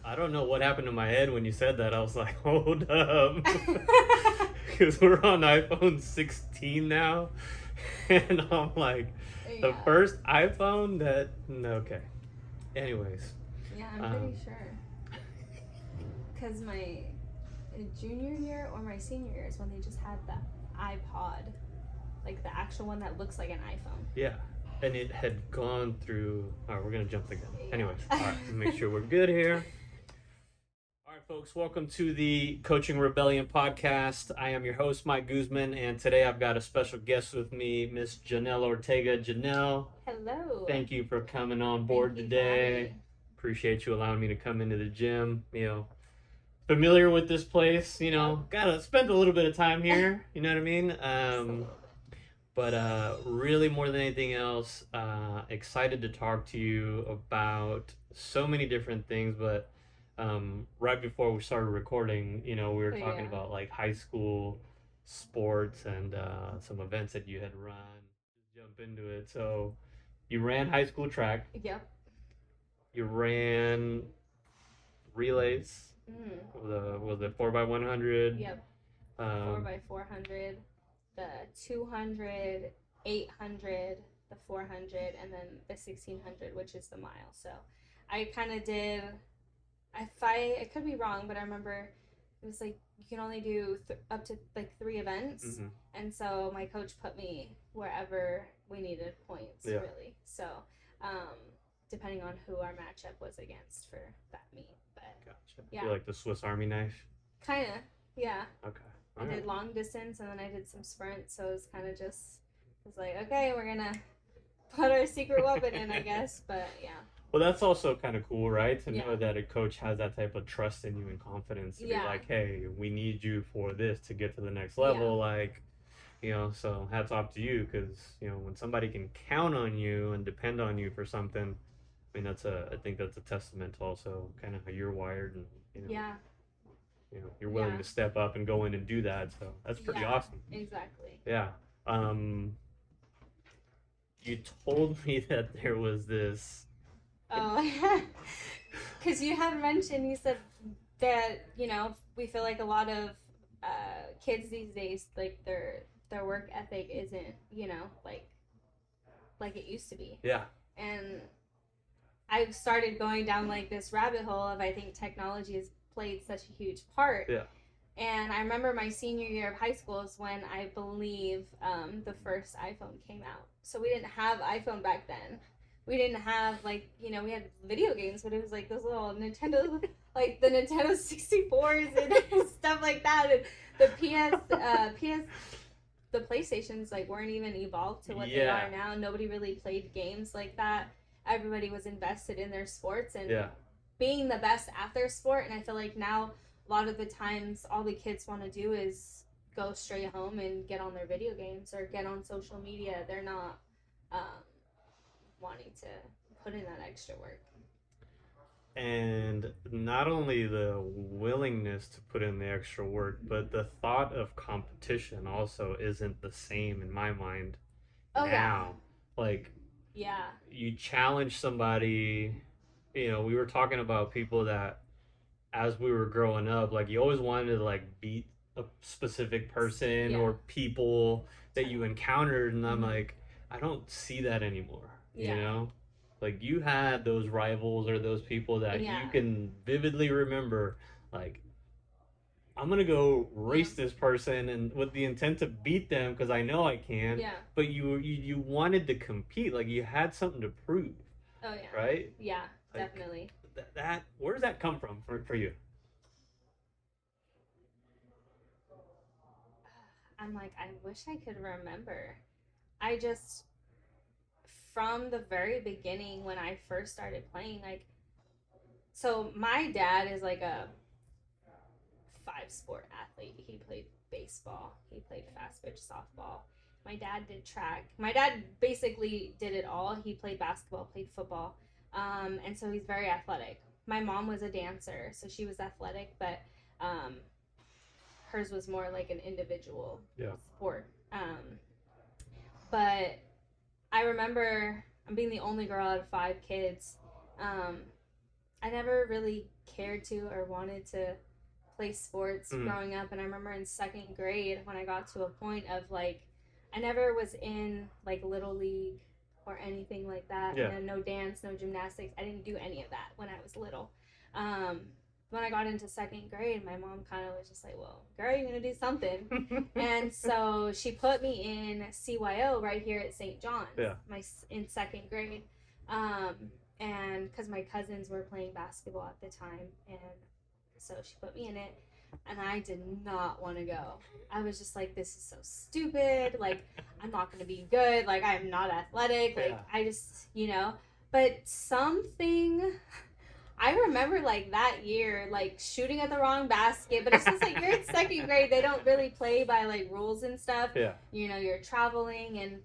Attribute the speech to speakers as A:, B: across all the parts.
A: I don't know what happened to my head when you said that. I was like, hold up. Because we're on iPhone 16 now. And I'm like, the
B: Yeah.
A: first iPhone that. Okay. Anyways.
B: Yeah, I'm
A: Um,
B: pretty sure. Because my junior year or my senior year is when they just had the iPod, like the actual one that looks like an iPhone.
A: yeah. And it had gone through. All right, we're going to jump the gun. Anyways, all
B: Yeah.
A: right, make sure we're good here. All right, folks, welcome to the Coaching Rebellion podcast. I am your host, Mike Guzman, and today I've got a special guest with me, Miss Janel Ortega. Janel,
B: Hello.
A: thank you for coming on board
B: Thank you
A: today. Appreciate you allowing me to come into the gym. Familiar with this place, gotta spend a little bit of time here, you know what I mean? But really, more than anything else, excited to talk to you about so many different things. But right before we started recording, we were talking about like high school sports and some events that you had run. Just jump into it. So you ran high school track.
B: Yep.
A: You ran relays. Was it 4x100?
B: Yep. 4x400, the 200, 800, the 400, and then the 1600, which is the mile. So I kind of did. I could be wrong, but I remember it was like you can only do up to like 3 events, and so my coach put me wherever we needed points, really. So depending on who our matchup was against for that meet, but
A: Gotcha.
B: yeah,
A: You're like the Swiss Army knife.
B: kind of, yeah.
A: Okay.
B: I did long distance and then I did some sprints, so it was kind of just, it was like, okay, we're gonna put our secret weapon in, I guess. But yeah.
A: Well, that's also kind of cool, right? To know that a coach has that type of trust in you and confidence to be like, hey, we need you for this to get to the next level. Like, so hats off to you because, when somebody can count on you and depend on you for something, I mean, I think that's a testament to also kind of how you're wired and, you're willing to step up and go in and do that. So that's pretty awesome.
B: Exactly.
A: Yeah. You told me that there was this.
B: Oh, because you had mentioned, you said that, we feel like a lot of kids these days, like their work ethic isn't, like it used to be.
A: Yeah.
B: And I've started going down like this rabbit hole of, I think technology has played such a huge part.
A: Yeah.
B: And I remember my senior year of high school is when I believe the first iPhone came out. So we didn't have iPhone back then. We didn't have we had video games, but it was like those little Nintendo, like the Nintendo 64s and stuff like that. And the the PlayStations weren't even evolved to what they are now. Nobody really played games like that. Everybody was invested in their sports and being the best at their sport. And I feel like now a lot of the times all the kids want to do is go straight home and get on their video games or get on social media. They're not wanting to put in that extra work.
A: And not only the willingness to put in the extra work, but the thought of competition also isn't the same in my mind now. Like, you challenge somebody, we were talking about people that as we were growing up, like you always wanted to beat a specific person or people that you encountered, and I'm like, I don't see that anymore. Like you had those rivals or those people that you can vividly remember, like, I'm gonna go race this person and with the intent to beat them because I know I can. But you wanted to compete, like you had something to prove.
B: Oh yeah.
A: Right.
B: Yeah, definitely.
A: That where does that come from for you?
B: I'm like, I wish I could remember. I just, from the very beginning when I first started playing, so my dad is like a 5-sport athlete. He played baseball, he played fast pitch softball. My dad did track. My dad basically did it all. He played basketball, played football, and so he's very athletic. My mom was a dancer, so she was athletic, but hers was more like an individual sport. But I remember I'm being the only girl out of 5 kids. I I never really cared to or wanted to play sports growing up. And I remember in second grade when I got to a point of like, I never was in like Little League or anything like that.
A: Yeah.
B: No dance, no gymnastics. I didn't do any of that when I was little. When I got into second grade, my mom kind of was just like, well, girl, you're going to do something. And so she put me in CYO right here at St. John's in second grade. And because my cousins were playing basketball at the time. And so she put me in it. And I did not want to go. I was just like, this is so stupid. Like, I'm not going to be good. Like, I'm not athletic. Like, I just, But something... I remember, like, that year, like, shooting at the wrong basket. But it's just, like, you're in second grade. They don't really play by, like, rules and stuff.
A: Yeah.
B: You're traveling. And,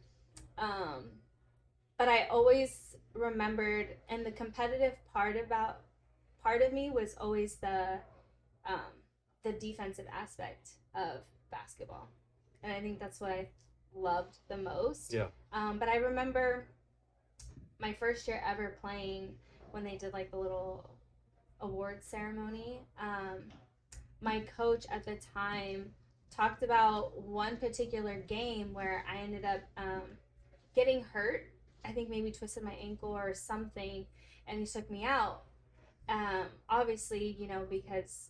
B: but I always remembered, and the competitive part of me was always the defensive aspect of basketball. And I think that's what I loved the most.
A: Yeah.
B: But I remember my first year ever playing when they did like the little award ceremony. My coach at the time talked about one particular game where I ended up getting hurt. I think maybe twisted my ankle or something, and he took me out. Obviously, because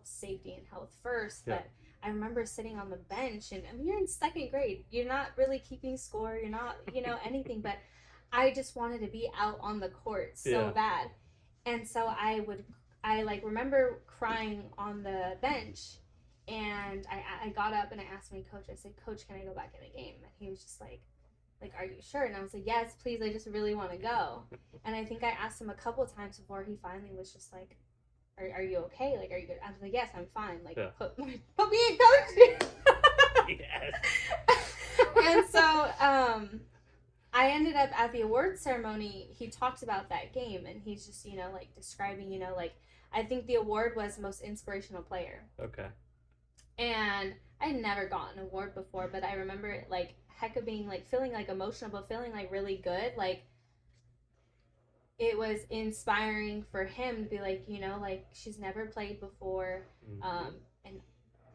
B: safety and health first, but I remember sitting on the bench, and I mean, you're in second grade. You're not really keeping score. You're not, anything, but I just wanted to be out on the court so bad. And so I remember crying on the bench, and I got up and I asked my coach, I said, Coach, can I go back in the game? And he was just like, are you sure? And I was like, yes, please, I just really want to go. And I think I asked him a couple of times before he finally was just like, are you okay? Like, are you good? I was like, yes, I'm fine. Like, put me in coach. Yes. And so I ended up at the award ceremony. He talked about that game, and he's just, like describing, I think the award was most inspirational player.
A: Okay.
B: And I had never gotten an award before, but I remember it like heck of being like feeling like emotional, but feeling like really good. Like, it was inspiring for him to be like, like she's never played before. And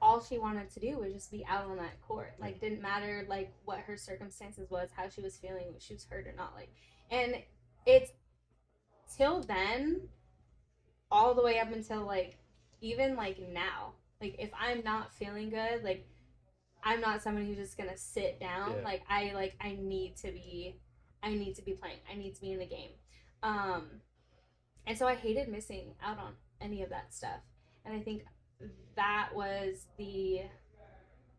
B: all she wanted to do was just be out on that court. Like, didn't matter like what her circumstances was, how she was feeling, if she was hurt or not. Like, and it's till then, all the way up until like even like now, like if I'm not feeling good, like I'm not somebody who's just gonna sit down. Like I need to be playing. I need to be in the game. And so I hated missing out on any of that stuff. And I think that was the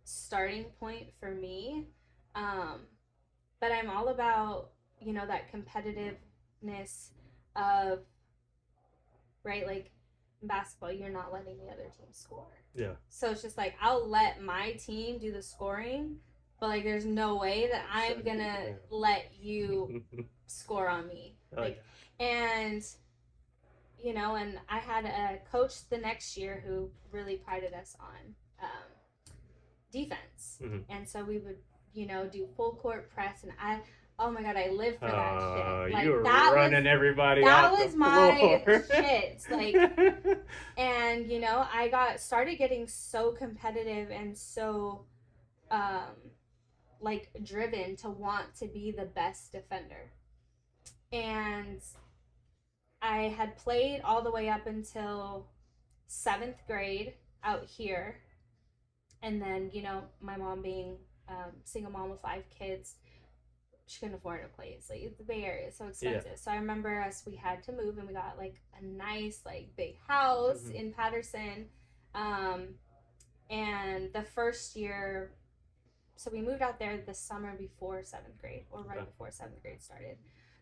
B: starting point for me. But I'm all about, that competitiveness of, right, like in basketball, you're not letting the other team score.
A: Yeah.
B: So it's just like, I'll let my team do the scoring, but like there's no way that I'm gonna let you score on me. And and I had a coach the next year who really prided us on defense. And so we would do full court press, and oh my god, I lived for that shit. Like,
A: you were running everybody off the floor.
B: That was my shit. Like, and I started getting so competitive and so like driven to want to be the best defender. And I had played all the way up until 7th grade out here. And then, my mom being single mom with 5 kids, she couldn't afford a place. Like, it's the Bay Area, it's so expensive. So I remember we had to move, and we got like a nice like big house in Patterson. And the first year, so we moved out there the summer before 7th grade, or right before 7th grade started.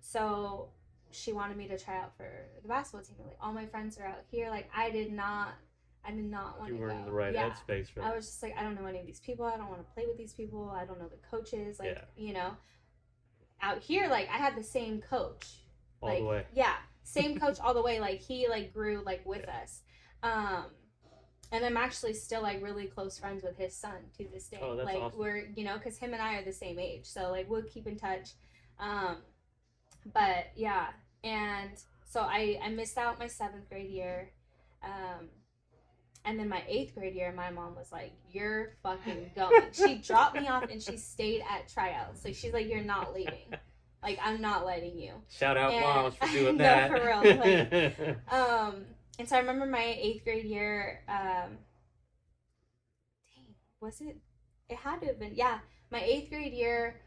B: So she wanted me to try out for the basketball team. Like, all my friends are out here. Like, I did not want to go.
A: You weren't in the right headspace for that.
B: I was just like, I don't know any of these people. I don't want to play with these people. I don't know the coaches. Like, out here, like, I had the same coach.
A: All the way.
B: Yeah, same coach all the way. Like, he, like, grew, like, with us. And I'm actually still, like, really close friends with his son to this day.
A: Oh, that's
B: like,
A: awesome.
B: We're, because him and I are the same age. So, like, we'll keep in touch. But, yeah. And So I missed out my 7th grade year. And then my 8th grade year, my mom was like, "You're fucking going." She dropped me off and she stayed at tryouts. Like, she's like, "You're not leaving. Like, I'm not letting you."
A: Shout out moms for doing that.
B: No, for real. Like, and so I remember my 8th grade year. Dang, was it? It had to have been. Yeah, my 8th grade year.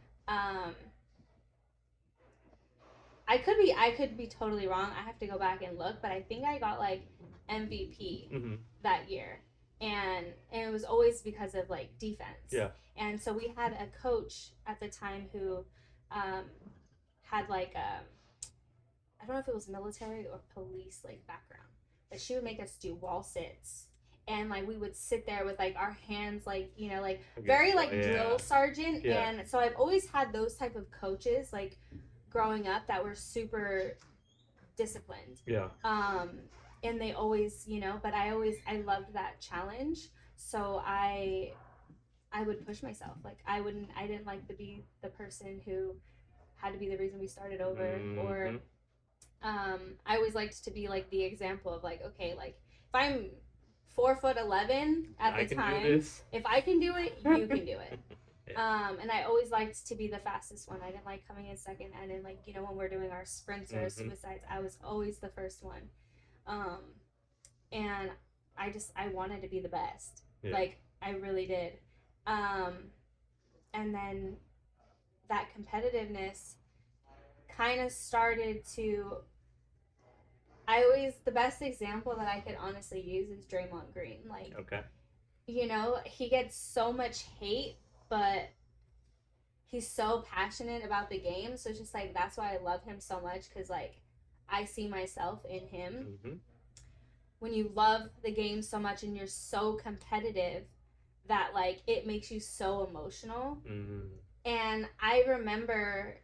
B: I could be totally wrong. I have to go back and look, but I think I got like MVP that year, and it was always because of like defense.
A: Yeah.
B: And so we had a coach at the time who had like I don't know if it was military or police like background, but she would make us do wall sits. And like we would sit there with like our hands like, you know, like very like drill sergeant. Yeah. And so I've always had those type of coaches like growing up that were super disciplined.
A: Yeah.
B: And they always, you know, but I loved that challenge. So I would push myself. Like I didn't like to be the person who had to be the reason we started over. Or I always liked to be like the example of like, okay, like if I'm 4'11" at the time, if I can do it, you can do it. Yeah. And I always liked to be the fastest one. I didn't like coming in second. I didn't like, you know, when we're doing our sprints or suicides, I was always the first one. And I wanted to be the best. Yeah. Like, I really did. And then that competitiveness kind of started to... the best example that I could honestly use is Draymond Green. Like, okay. You know, he gets so much hate, but he's so passionate about the game. So it's just like, that's why I love him so much, because like I see myself in him. When you love the game so much and you're so competitive that like it makes you so emotional. And I remember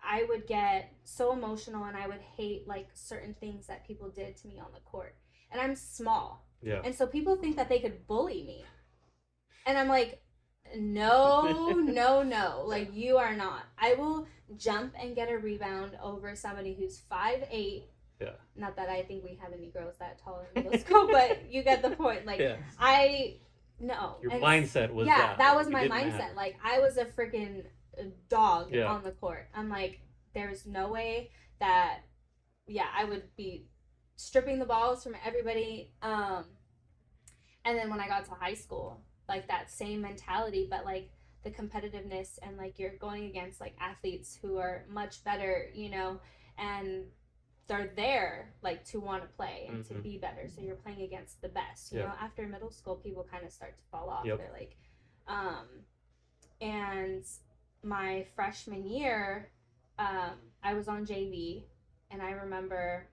B: I would get so emotional and I would hate like certain things that people did to me on the court. And I'm small. Yeah. And so people think that they could bully me. And I'm like, no. Like, you are not. I will jump and get a rebound over somebody who's 5'8". Yeah. Not that I think we have any girls that tall in middle school, but you get the point. Like, yeah. Your
A: mindset was
B: that. Yeah, that was my mindset. Matter. Like, I was a freaking dog on the court. I'm like, there's no way that, I would be stripping the balls from everybody. And then when I got to high school, like that same mentality, but like the competitiveness and like you're going against like athletes who are much better, you know, and they're there like to want to play and to be better. So you're playing against the best, you know. After middle school, people kind of start to fall off. They're like, and my freshman year, I was on JV, and I remember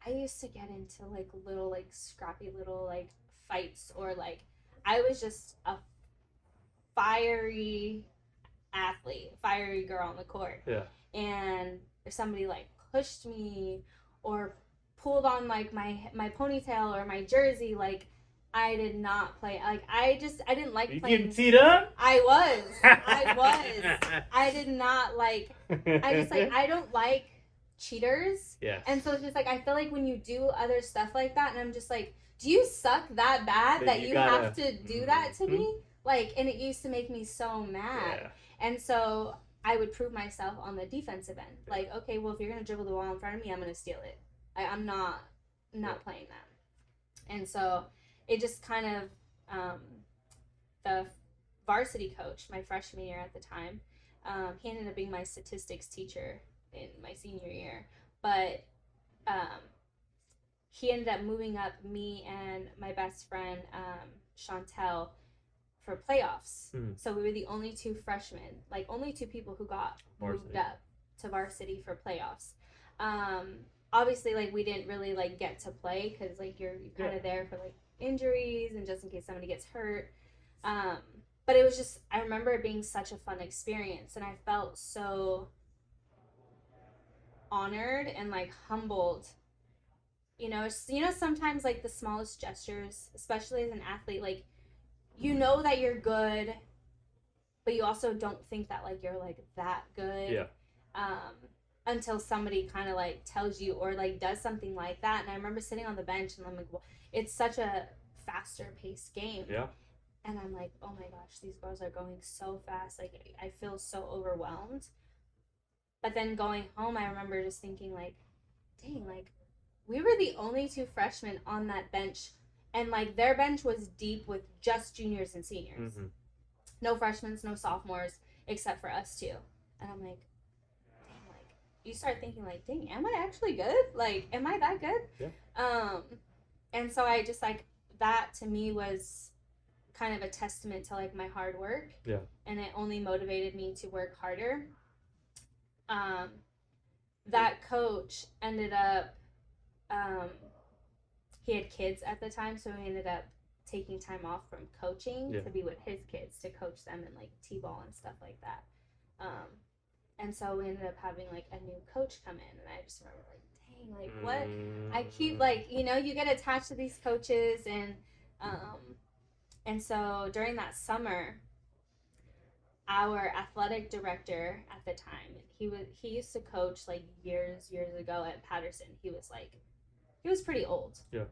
B: I used to get into like little like scrappy little like fights, or like I was just a fiery athlete, fiery girl on the court. Yeah. And if somebody like pushed me or pulled on like my ponytail or my jersey, like I did not play. Like I didn't like playing. You getting teed up? I was. I did not like. I don't like cheaters. Yeah. And so it's just like I feel like when you do other stuff like that, and I'm just like, do you suck that bad that you have to do that to me? Like, and it used to make me so mad. Yeah. And so I would prove myself on the defensive end. Like, okay, well, if you're gonna dribble the ball in front of me, I'm gonna steal it. I'm not playing that. And so it just kind of the varsity coach, my freshman year at the time, he ended up being my statistics teacher in my senior year, but he ended up moving up me and my best friend Chantel for playoffs. So we were the only two freshmen, like only two people who got moved up to varsity for playoffs. Obviously, like we didn't really like get to play because like you're kind of there for like injuries and just in case somebody gets hurt. But it was just, I remember it being such a fun experience, and I felt so honored and like humbled. You know, sometimes like the smallest gestures, especially as an athlete, like you know that you're good, but you also don't think that like you're like that good. Yeah. um, until somebody kind of like tells you or like does something like that. And I remember sitting on the bench and I'm like, well, it's such a faster paced game.
A: Yeah.
B: And I'm like, oh my gosh, these girls are going so fast. Like, I feel so overwhelmed. But then going home, I remember just thinking, like, dang, like, we were the only two freshmen on that bench. And, like, their bench was deep with just juniors and seniors. Mm-hmm. No freshmen, no sophomores, except for us two. And I'm like, dang, like, you start thinking, like, dang, am I actually good? Like, am I that good?
A: Yeah.
B: And so I just, like, that to me was kind of a testament to like my hard work.
A: Yeah.
B: And it only motivated me to work harder. That coach ended up he had kids at the time, so he ended up taking time off from coaching to be with his kids to coach them in like t-ball and stuff like that. And so we ended up having like a new coach come in, and I just remember like, dang, like what? I keep like, you know, you get attached to these coaches, and so during that summer, our athletic director at the time, he used to coach like years ago at Patterson. He was pretty old.
A: Yeah.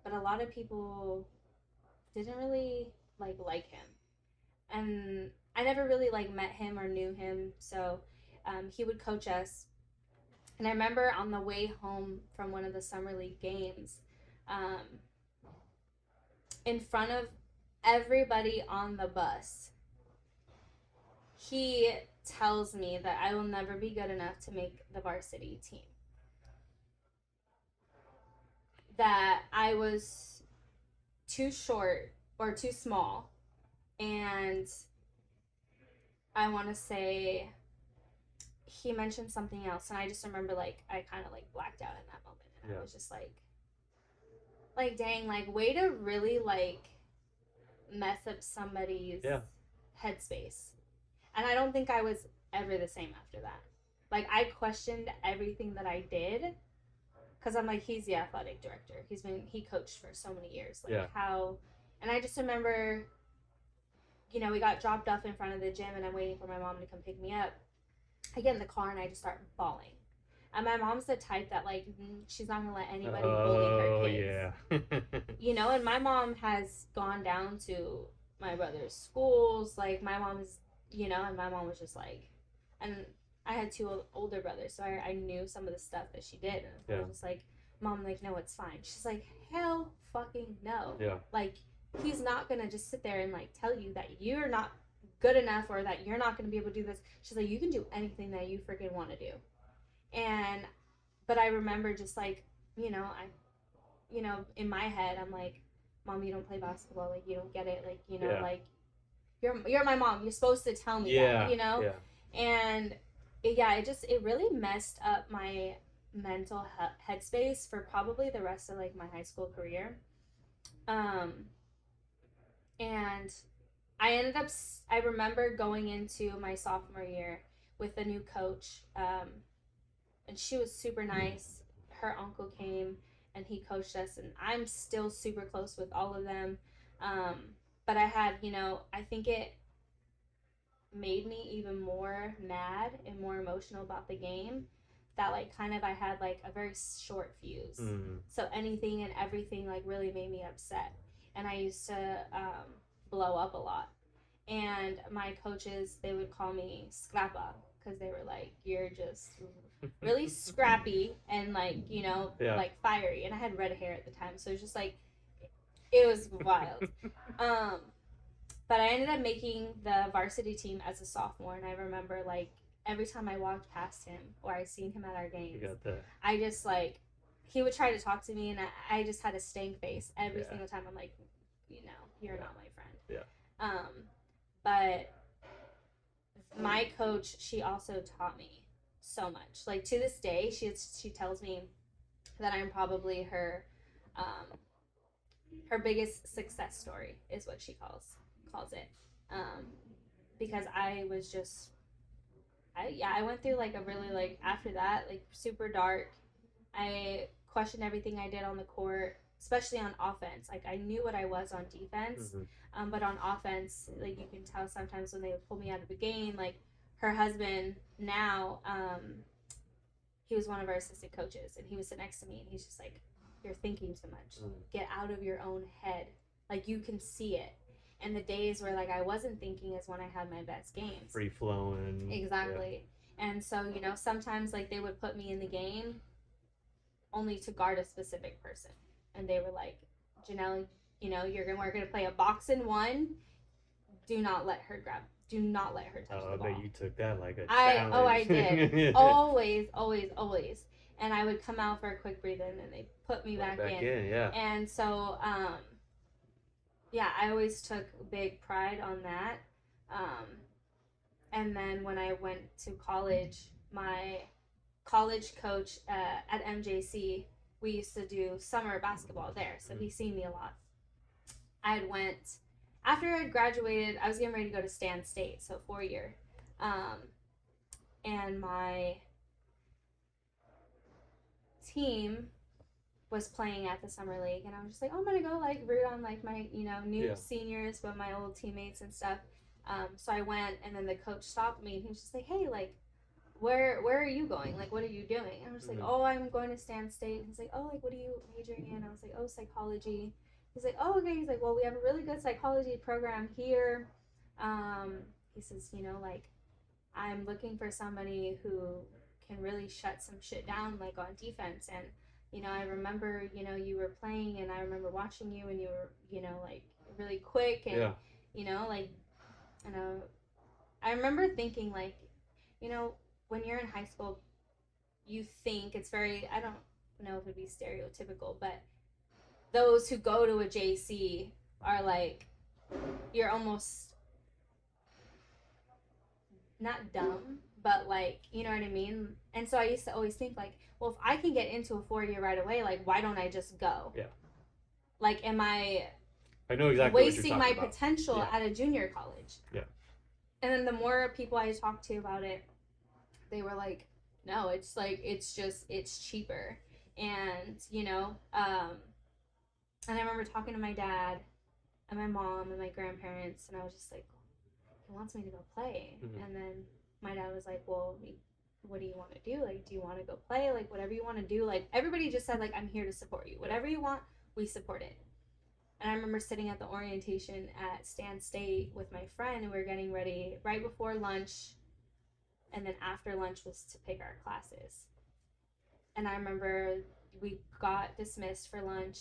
B: But a lot of people didn't really like him, and I never really like met him or knew him. So he would coach us, and I remember on the way home from one of the summer league games, in front of everybody on the bus, he tells me that I will never be good enough to make the varsity team. That I was too short or too small. And I want to say he mentioned something else. And I just remember like I kind of like blacked out in that moment. And I was just like dang, like way to really like mess up somebody's headspace. And I don't think I was ever the same after that. Like, I questioned everything that I did. Because I'm like, he's the athletic director. He coached for so many years. Like, how... And I just remember, you know, we got dropped off in front of the gym, and I'm waiting for my mom to come pick me up. I get in the car, and I just start bawling. And my mom's the type that, like, she's not going to let anybody bully her kids.
A: Oh, yeah.
B: You know, and my mom has gone down to my brother's schools. Like, my mom is... You know, and my mom was just like, and I had two older brothers, so I knew some of the stuff that she did, and I was just like, Mom, like, no, it's fine. She's like, hell fucking no.
A: Yeah.
B: Like, he's not gonna just sit there and like tell you that you're not good enough or that you're not gonna be able to do this. She's like, you can do anything that you freaking want to do. But I remember just like, you know, in my head, I'm like, Mom, you don't play basketball, like, you don't get it, like, you know, like, you're my mom. You're supposed to tell me that, you know?
A: Yeah.
B: And it really messed up my mental headspace for probably the rest of like my high school career. And I remember going into my sophomore year with a new coach. And she was super nice. Her uncle came and he coached us, and I'm still super close with all of them. But I had, you know, I think it made me even more mad and more emotional about the game that, like, kind of I had, like, a very short fuse. So anything and everything, like, really made me upset. And I used to blow up a lot. And my coaches, they would call me Scrappa because they were like, you're just really scrappy and, like, you know, like, fiery. And I had red hair at the time, so it was just, like, it was wild. But I ended up making the varsity team as a sophomore, and I remember, like, every time I walked past him or I seen him at our games, I just, like, he would try to talk to me, and I just had a stank face every single time. I'm like, you know, you're not my friend.
A: Yeah.
B: But my coach, she also taught me so much. Like, to this day, she tells me that I'm probably her biggest success story is what she calls it. Because I was just I went through like a really, like, after that, like, super dark. I questioned everything I did on the court, especially on offense. Like, I knew what I was on defense, but on offense, like, you can tell sometimes when they would pull me out of the game, like, her husband now, he was one of our assistant coaches, and he was sitting next to me, and he's just like, "You're thinking too much. Get out of your own head. Like, you can see it." And the days where like I wasn't thinking is when I had my best games.
A: Free flowing.
B: Exactly. Yeah. And so, you know, sometimes like they would put me in the game only to guard a specific person. And they were like, "Janelle, you know, we're gonna play a box and one. Do not let her touch the ball."
A: I bet you took that like a challenge.
B: I did. Always. And I would come out for a quick breathe in, and they put me back in.
A: Yeah.
B: And so, yeah, I always took big pride on that. And then when I went to college, my college coach at MJC, we used to do summer basketball there, so he seen me a lot. After I graduated, I was getting ready to go to Stan State, so 4-year. And my team was playing at the summer league, and I was just like, "Oh, I'm gonna go like root on like my, you know, new seniors, but my old teammates and stuff." So I went, and then the coach stopped me, and he was just like, "Hey, like, where are you going? Like, what are you doing?" And I was like, "Oh, I'm going to Stan State." And he's like, "Oh, like, what are you majoring in?" I was like, "Oh, psychology." He's like, "Oh, okay." He's like, "Well, we have a really good psychology program here." He says, "You know, like, I'm looking for somebody who can really shut some shit down, like, on defense. And, you know, I remember, you know, you were playing, and I remember watching you, and you were, you know, like, really quick. And, you know, like, you know, I remember thinking, like, you know, when you're in high school, you think it's very, I don't know if it'd be stereotypical, but those who go to a JC are like, you're almost not dumb, but like, you know what I mean? And so I used to always think like, well, if I can get into a 4-year right away, like, why don't I just go?
A: Yeah.
B: Like, am I
A: know exactly
B: wasting my
A: about.
B: potential at a junior college?
A: Yeah.
B: And then the more people I talked to about it, they were like, "No, it's like, it's cheaper." And, you know, and I remember talking to my dad and my mom and my grandparents, and I was just like, "He wants me to go play." Mm-hmm. And then my dad was like, "Well, what do you want to do? Like, do you want to go play? Like, whatever you want to do." Like, everybody just said, like, "I'm here to support you. Whatever you want, we support it." And I remember sitting at the orientation at Stan State with my friend, and we were getting ready right before lunch, and then after lunch was to pick our classes. And I remember we got dismissed for lunch,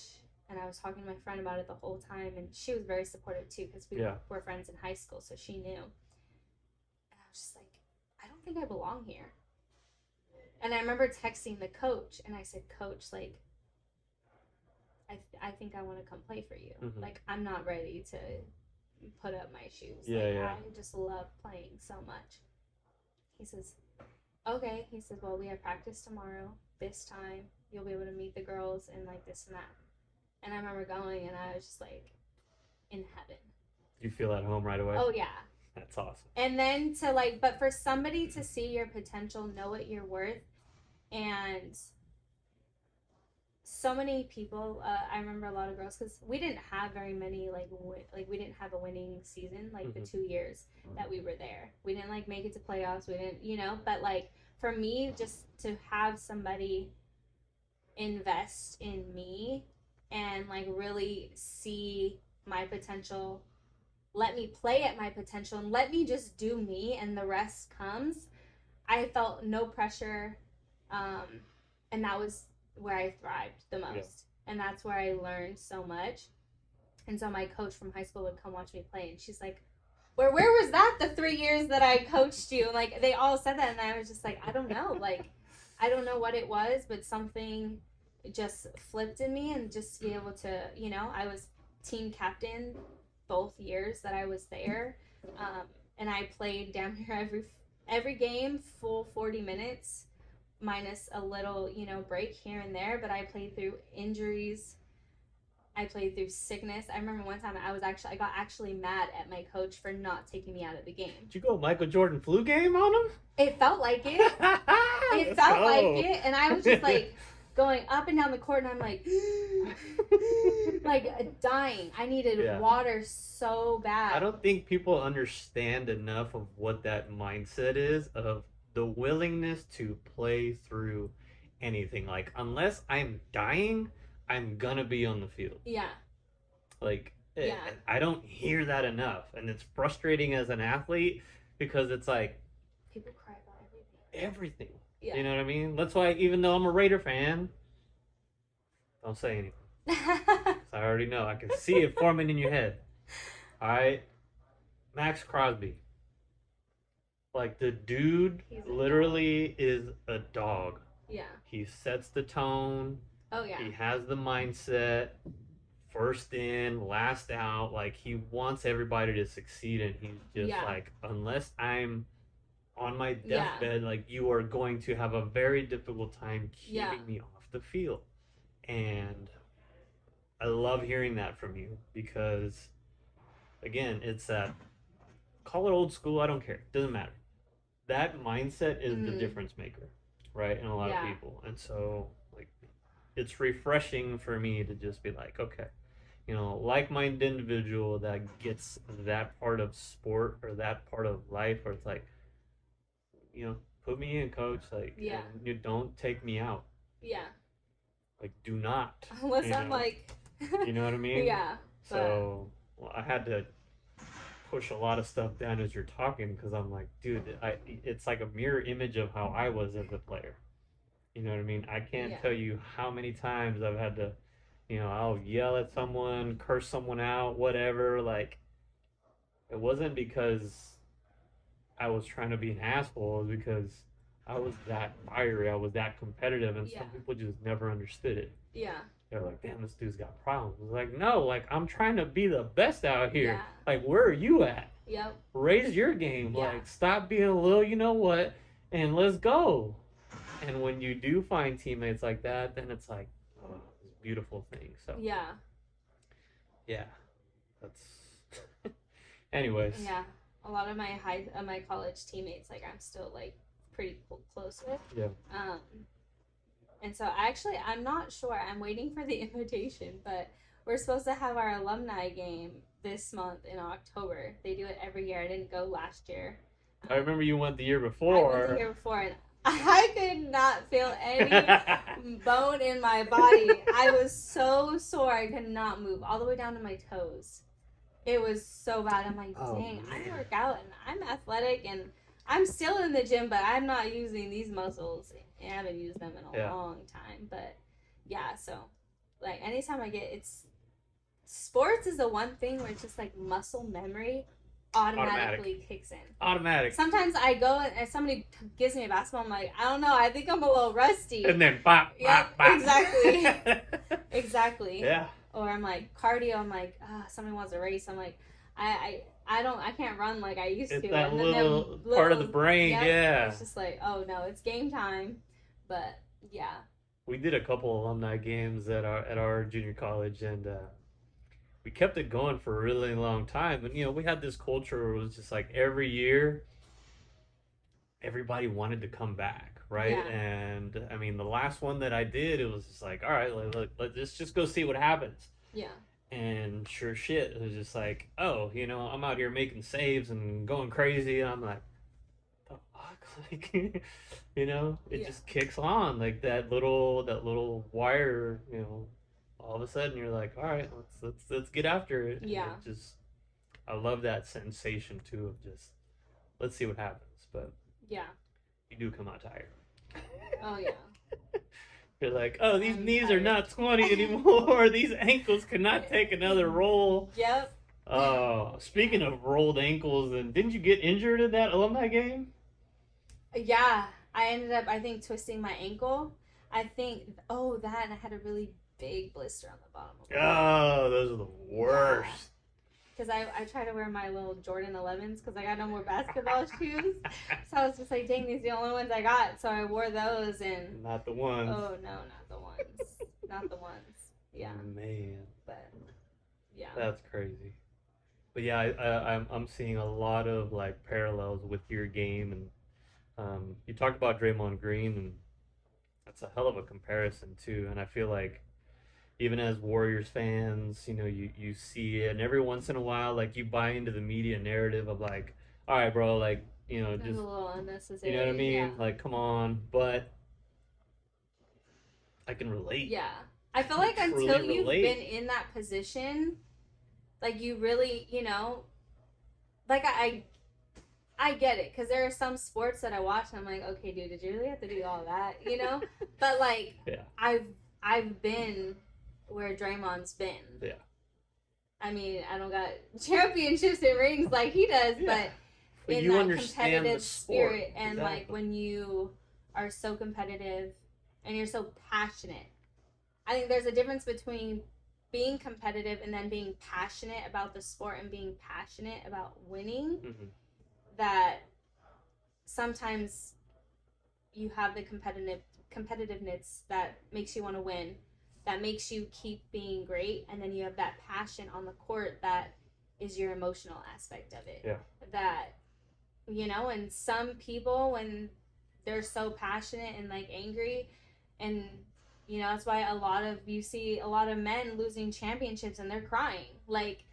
B: and I was talking to my friend about it the whole time, and she was very supportive too, because we were friends in high school, so she knew. And I was just like, "I don't think I belong here." And I remember texting the coach, and I said, "Coach, like, I think I want to come play for you. Mm-hmm. Like, I'm not ready to put up my shoes. I just love playing so much." He says, "Okay." He says, "Well, we have practice tomorrow. This time, you'll be able to meet the girls and like this and that." And I remember going, and I was just like, in heaven.
A: You feel at home right away?
B: Oh, yeah.
A: That's awesome.
B: And then to like, but for somebody to see your potential, know what you're worth, and so many people, I remember a lot of girls, because we didn't have very many, like we didn't have a winning season, like the 2 years that we were there. We didn't like make it to playoffs. We didn't, you know, but like for me, just to have somebody invest in me and like really see my potential, let me play at my potential, and let me just do me, and the rest comes. I felt no pressure, and that was where I thrived the most. And that's where I learned so much. And so my coach from high school would come watch me play, and she's like, where was that the 3 years that I coached you? And like, they all said that, and I was just like, I don't know. Like, I don't know what it was, but something just flipped in me, and just to be able to, you know, I was team captain both years that I was there. And I played damn near every game, full 40 minutes, minus a little, you know, break here and there. But I played through injuries. I played through sickness. I remember one time I got actually mad at my coach for not taking me out of the game.
A: Did you go Michael Jordan flu game on him?
B: It felt like it. It felt like it. And I was just like, going up and down the court, and I'm like, like dying. I needed water so bad.
A: I don't think people understand enough of what that mindset is, of the willingness to play through anything. Like, unless I'm dying, I'm gonna be on the field.
B: Yeah.
A: Like, I don't hear that enough, and it's frustrating as an athlete because it's like
B: people cry about everything.
A: Yeah. You know what I mean? That's why, even though I'm a Raider fan, don't say anything. I already know. I can see it forming in your head. All right, Max Crosby. Like, the dude literally is a dog.
B: Yeah.
A: He sets the tone.
B: Oh yeah.
A: He has the mindset. First in, last out. Like, he wants everybody to succeed, and he's just like, unless I'm on my deathbed, like, you are going to have a very difficult time keeping me off the field. And I love hearing that from you because, again, it's that, call it old school, I don't care, doesn't matter. That mindset is the difference maker, right, in a lot of people. And so, like, it's refreshing for me to just be like, okay, you know, like-minded individual that gets that part of sport or that part of life where it's like, you know, put me in, coach, like, you don't take me out.
B: Yeah.
A: Like, do not.
B: Unless I'm like...
A: you know what I mean?
B: Yeah.
A: So, well, I had to push a lot of stuff down as you're talking because I'm like, dude, it's like a mirror image of how I was as a player. You know what I mean? I can't tell you how many times I've had to, you know, I'll yell at someone, curse someone out, whatever. Like, it wasn't because I was trying to be an asshole. It was because I was that fiery. I was that competitive, and some people just never understood it.
B: Yeah.
A: They're like, damn, this dude's got problems. I was like, no, like, I'm trying to be the best out here.
B: Yeah.
A: Like, where are you at?
B: Yep.
A: Raise your game. Like, stop being a little, you know what, and let's go. And when you do find teammates like that, then it's like, oh, it's a beautiful thing. So yeah, that's. Anyways.
B: Yeah, a lot of my college teammates, like, I'm still like pretty close with.
A: Yeah.
B: And so I'm not sure. I'm waiting for the invitation, but we're supposed to have our alumni game this month in October. They do it every year. I didn't go last year.
A: I remember you went the year before.
B: I went the year before, and I could not feel any bone in my body. I was so sore. I could not move all the way down to my toes. It was so bad. I'm like, dang, I work out, and I'm athletic, and I'm still in the gym, but I'm not using these muscles. I haven't used them in a long time, but yeah, so like anytime sports is the one thing where it's just like muscle memory automatically kicks in.
A: Automatic.
B: Sometimes I go and somebody gives me a basketball, I'm like, I don't know, I think I'm a little rusty.
A: And then bop, bop, bop.
B: Exactly. Exactly.
A: Yeah.
B: Or I'm like, cardio, I'm like, somebody wants to race. I'm like, I can't run like I used to.
A: It's that little part of the brain,
B: It's just like, oh no, it's game time. But yeah.
A: We did a couple alumni games at our junior college, and we kept it going for a really long time. And, you know, we had this culture where it was just like every year, everybody wanted to come back, right?
B: Yeah.
A: And I mean, the last one that I did, it was just like, all right, let's just go see what happens.
B: Yeah.
A: And sure shit, it was just like, oh, you know, I'm out here making saves and going crazy. And I'm like, the fuck? Like, you know, it just kicks on like that little wire, you know, all of a sudden you're like, all right, let's get after it.
B: Yeah.
A: And I love that sensation too of just, let's see what happens. But
B: yeah,
A: you do come out tired.
B: Oh yeah.
A: You're like, oh, these knees are not 20 anymore. These ankles cannot take another roll.
B: Yep.
A: Speaking of rolled ankles, and didn't you get injured in that alumni game?
B: Yeah, I ended up, I think, twisting my ankle. I think, and I had a really big blister on the bottom of my
A: Oh, those are the worst.
B: Because I try to wear my little Jordan 11s because I got no more basketball shoes. So I was just like, dang, these are the only ones I got. So I wore those and...
A: Not the ones.
B: Oh, no, not the ones. Not the ones. Yeah.
A: Man.
B: But, yeah.
A: That's crazy. But yeah, I'm seeing a lot of like parallels with your game, and you talked about Draymond Green, and that's a hell of a comparison too. And I feel like even as Warriors fans, you see it, and every once in a while, like you buy into the media narrative of like, all right, bro, like
B: It's
A: just
B: a little unnecessary.
A: you know what I mean?
B: Yeah.
A: Like, come on, but I can relate.
B: Yeah. I feel like until you've been in that position, like you really, like I get it, because there are some sports that I watch and I'm like, okay, dude, did you really have to do all that, But like,
A: yeah.
B: I've been where Draymond's been.
A: Yeah.
B: I mean, I don't got championships and rings like he does,
A: yeah.
B: but in
A: you
B: that
A: understand
B: competitive
A: the sport.
B: spirit, and
A: exactly.
B: like when you are so competitive and you're so passionate, I think there's a difference between being competitive and then being passionate about the sport and being passionate about winning.
A: Mm-hmm.
B: That sometimes you have the competitiveness that makes you want to win, that makes you keep being great, and then you have that passion on the court that is your emotional aspect of it.
A: Yeah.
B: That, and some people, when they're so passionate and like angry, and that's why you see a lot of men losing championships and they're crying. Like,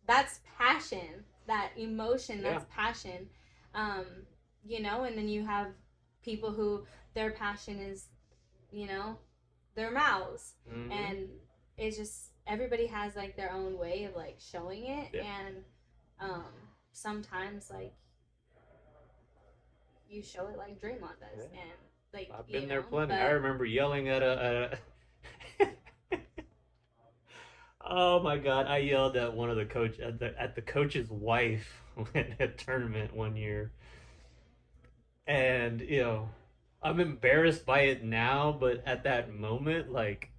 B: that's passion, that emotion, that's passion. And then you have people who their passion is, their mouths.
A: Mm-hmm.
B: And it's just, everybody has like their own way of like showing it.
A: Yeah.
B: And sometimes like you show it like Draymond does.
A: Yeah.
B: And like,
A: I've been there plenty.
B: but...
A: I remember yelling at a oh my god! I yelled at one of the coach at the coach's wife at a tournament one year, and I'm embarrassed by it now, but at that moment, like,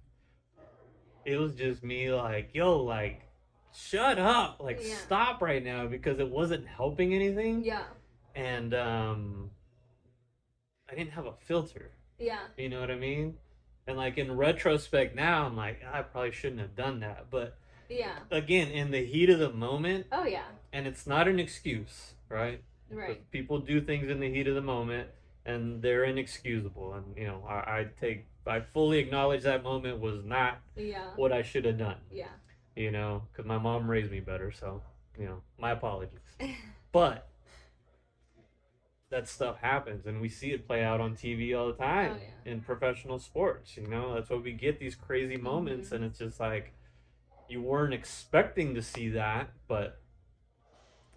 A: it was just me, like, yo, like, shut up, like, stop right now, because it wasn't helping anything.
B: Yeah.
A: And I didn't have a filter.
B: Yeah.
A: You know what I mean? And like in retrospect now, I'm like, I probably shouldn't have done that. But
B: yeah,
A: again, in the heat of the moment.
B: Oh yeah.
A: And it's not an excuse, right?
B: Right.
A: People do things in the heat of the moment, and they're inexcusable. And I fully acknowledge that moment was not what I should have done.
B: Yeah.
A: Because my mom raised me better, so my apologies. But that stuff happens, and we see it play out on TV all the time in professional sports. That's why we get these crazy moments, and it's just like you weren't expecting to see that, but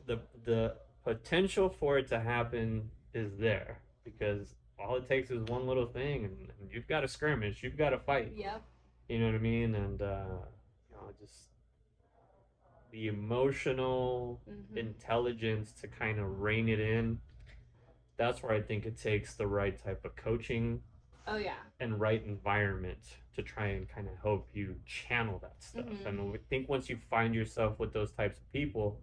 A: the potential for it to happen is there, because all it takes is one little thing, and you've got a skirmish, you've got to fight.
B: Yep.
A: You know what I mean? And just the emotional intelligence to kind of rein it in. That's where I think it takes the right type of coaching.
B: Oh yeah.
A: And right environment to try and kind of help you channel that stuff. And I think once you find yourself with those types of people,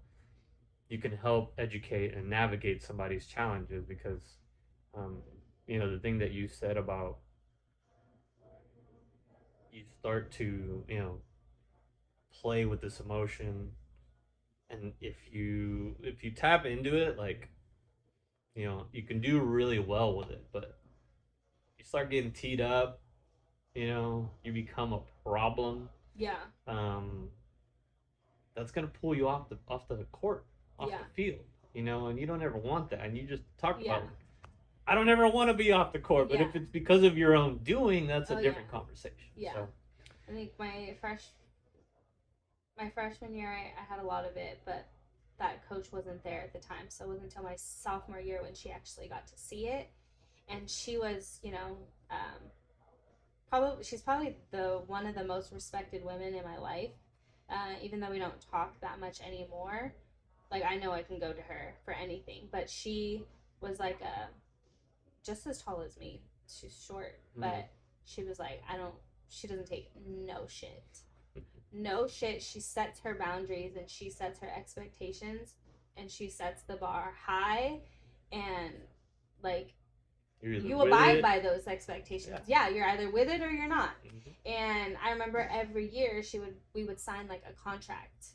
A: you can help educate and navigate somebody's challenges, because the thing that you said about you start to play with this emotion, and if you tap into it, like, you can do really well with it, but you start getting teed up, you become a problem.
B: Yeah.
A: That's gonna pull you off the court, off the field, and you don't ever want that. And you just talked about, I don't ever want to be off the court, but if it's because of your own doing, that's a different conversation.
B: Yeah. So. I think my freshman year, I had a lot of it, but that coach wasn't there at the time, so it wasn't until my sophomore year when she actually got to see it. And she was, she's probably one of the most respected women in my life, even though we don't talk that much anymore. Like, I know I can go to her for anything, but she was like just as tall as me. She's short, but she was like, she doesn't take no shit. No shit. She sets her boundaries, and she sets her expectations, and she sets the bar high, and like, you abide by those expectations. Yeah, you're either with it or you're not. And I remember every year we would sign like a contract,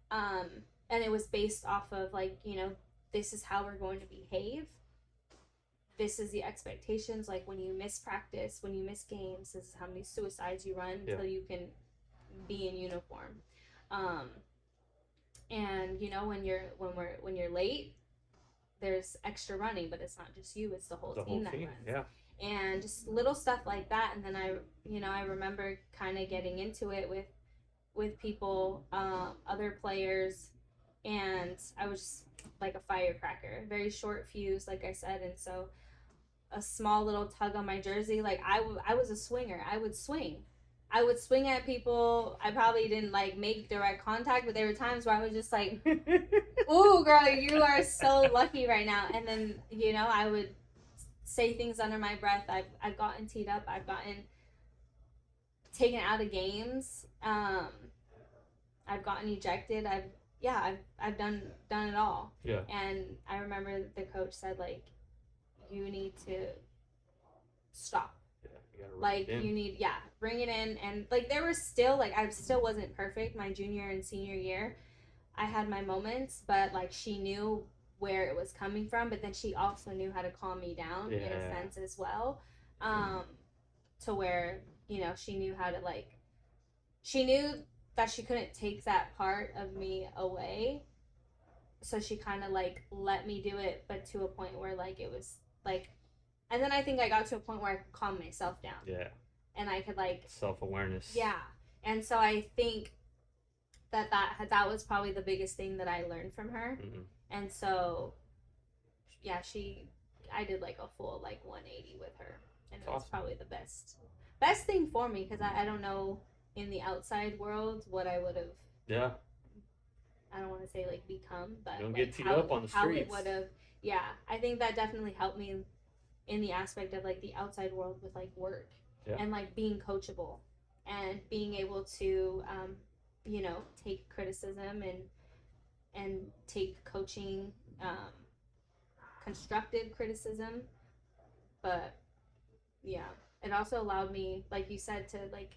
B: and it was based off of like, this is how we're going to behave. this is the expectations. Like when you miss practice, when you miss games, this is how many suicides you run until you can be in uniform. Um, and you know when you're late, there's extra running, but it's not just you; it's the whole team that runs.
A: Yeah.
B: And just little stuff like that. And then I remember kind of getting into it with people, other players, and I was just like a firecracker, very short fuse, like I said. And so a small little tug on my jersey, like I was a swinger. I would swing at people. I probably didn't like make direct contact, but there were times where I was just like, "Ooh, girl, you are so lucky right now." And then I would say things under my breath. I've gotten teed up. I've gotten taken out of games. I've gotten ejected. I've done it all.
A: Yeah.
B: And I remember the coach said, like, you need to stop. Like you need, bring it in. And like there was still, like, I still wasn't perfect my junior and senior year. I had my moments, but like she knew where it was coming from, but then she also knew how to calm me down in a sense as well. To where, she knew how to, like, she knew that she couldn't take that part of me away. So she kind of like let me do it, but to a point where like it was like, and then I think I got to a point where I could calm myself down.
A: Yeah.
B: And I could like
A: self-awareness.
B: Yeah. And so I think that was probably the biggest thing that I learned from her. Mm-hmm. And so yeah, I did like a full like 180 with her, and it was probably the best thing for me, because I don't know in the outside world what I would have.
A: Yeah.
B: I don't want to say like become, but
A: you don't
B: like
A: get teed up on the streets. How it
B: would have. Yeah, I think that definitely helped me in the aspect of like the outside world with like work, and like being coachable and being able to take criticism and take coaching, constructive criticism. But yeah, it also allowed me, like you said, to like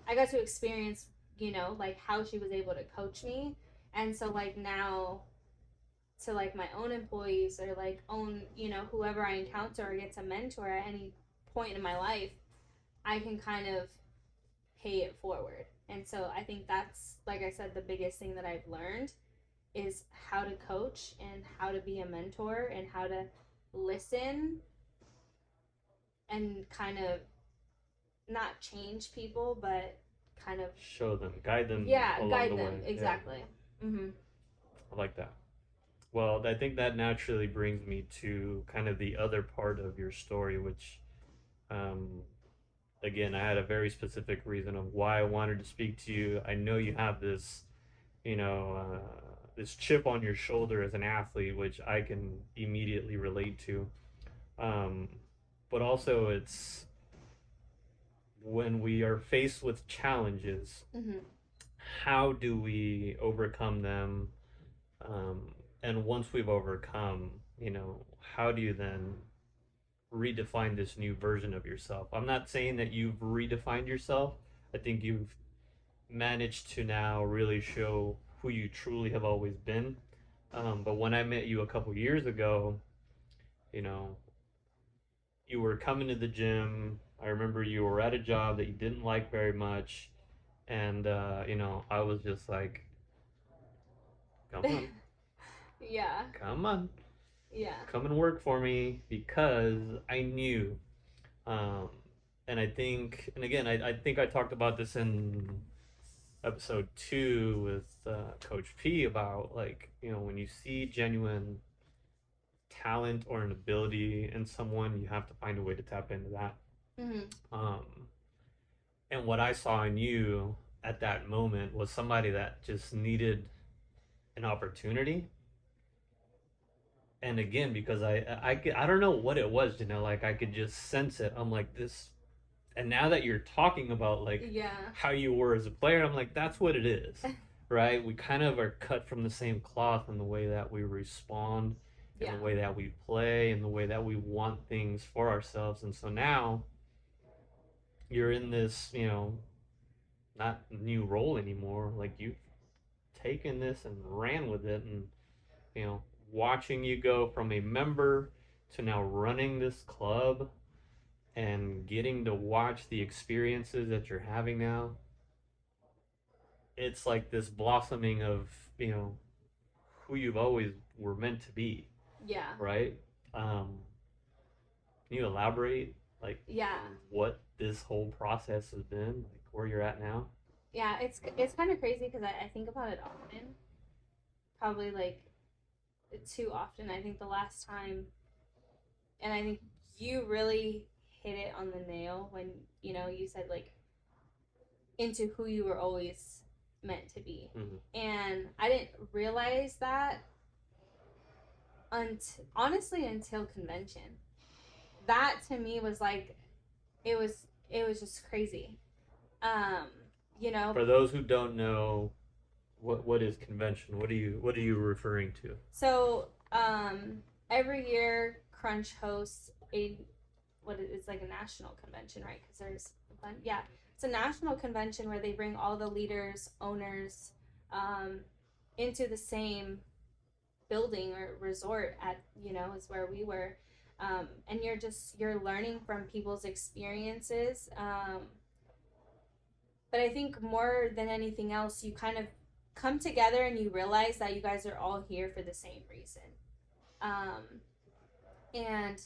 B: I got to experience like how she was able to coach me. And so like now to like my own employees, or like own whoever I encounter or get to mentor at any point in my life, I can kind of pay it forward. And so I think that's, like I said, the biggest thing that I've learned is how to coach and how to be a mentor and how to listen and kind of not change people, but kind of
A: show them, guide them.
B: Guide them. Exactly. Yeah. Mm-hmm.
A: I like that. Well, I think that naturally brings me to kind of the other part of your story, which, again, I had a very specific reason of why I wanted to speak to you. I know you have this, this chip on your shoulder as an athlete, which I can immediately relate to. But also it's when we are faced with challenges, mm-hmm. how do we overcome them? And once we've overcome, how do you then redefine this new version of yourself? I'm not saying that you've redefined yourself. I think you've managed to now really show who you truly have always been. But when I met you a couple years ago, you were coming to the gym. I remember you were at a job that you didn't like very much. And, I was just like, come on.
B: Yeah.
A: Come on.
B: Yeah.
A: Come and work for me, because I knew. And I think, and again, I think I talked about this in episode 2 with Coach P about, like, when you see genuine talent or an ability in someone, you have to find a way to tap into that. Mm-hmm. And what I saw in you at that moment was somebody that just needed an opportunity. And again, because I don't know what it was, like I could just sense it. I'm like, this. And now that you're talking about like how you were as a player, I'm like, that's what it is, right? We kind of are cut from the same cloth in the way that we respond, in the way that we play, in the way that we want things for ourselves. And so now you're in this, not new role anymore. Like, you've taken this and ran with it, and watching you go from a member to now running this club and getting to watch the experiences that you're having now, it's like this blossoming of, who you've always were meant to be.
B: Yeah.
A: Right? Can you elaborate, like, what this whole process has been, like where you're at now?
B: Yeah, it's kind of crazy because I think about it often. Probably like too often. I think the last time, and I think you really hit it on the nail when you said like into who you were always meant to be.
A: Mm-hmm.
B: And I didn't realize that honestly until convention. That to me was like it was just crazy.
A: For those who don't know, what is convention? What are you referring to?
B: So every year Crunch hosts it's like a national convention, right? Because there's it's a national convention where they bring all the leaders, owners, into the same building or resort at is where we were, and you're learning from people's experiences, but I think more than anything else you kind of come together and you realize that you guys are all here for the same reason, and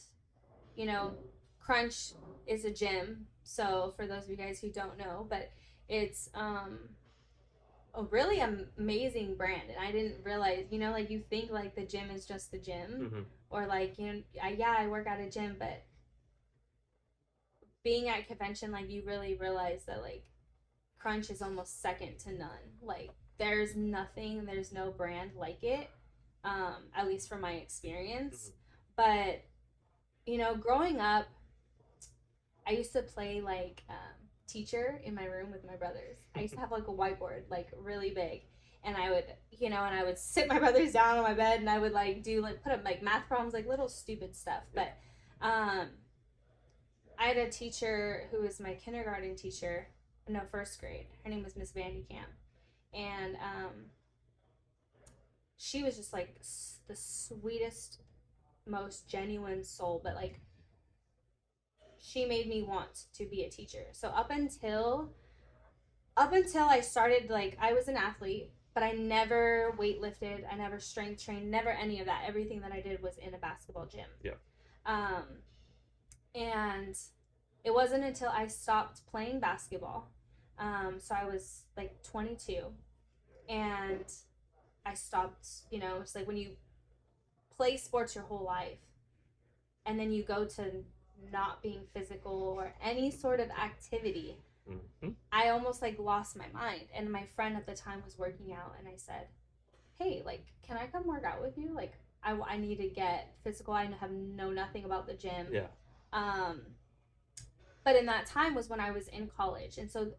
B: Crunch is a gym. So for those of you guys who don't know, but it's a really amazing brand, and I didn't realize, like you think like the gym is just the gym,
A: mm-hmm.
B: or like I work at a gym, but being at convention, like you really realize that like Crunch is almost second to none. Like there's no brand like it, at least from my experience. Mm-hmm. But growing up, I used to play like teacher in my room with my brothers. I used to have like a whiteboard, like really big, and I would sit my brothers down on my bed, and I would put up like math problems, like little stupid stuff. But I had a teacher who was my kindergarten teacher, no, first grade. Her name was Miss Vandekamp, and she was just like the sweetest, most genuine soul. But like, she made me want to be a teacher. So up until I started, like, I was an athlete, but I never weightlifted, I never strength trained, never any of that. Everything that I did was in a basketball gym.
A: Yeah.
B: And it wasn't until I stopped playing basketball. So I was like 22, and I stopped. It's like when you play sports your whole life, and then you go to not being physical or any sort of activity. Mm-hmm. I almost like lost my mind. And my friend at the time was working out, and I said, hey, like, can I come work out with you? Like, I need to get physical. I know nothing about the gym.
A: Yeah.
B: But in that time was when I was in college, and so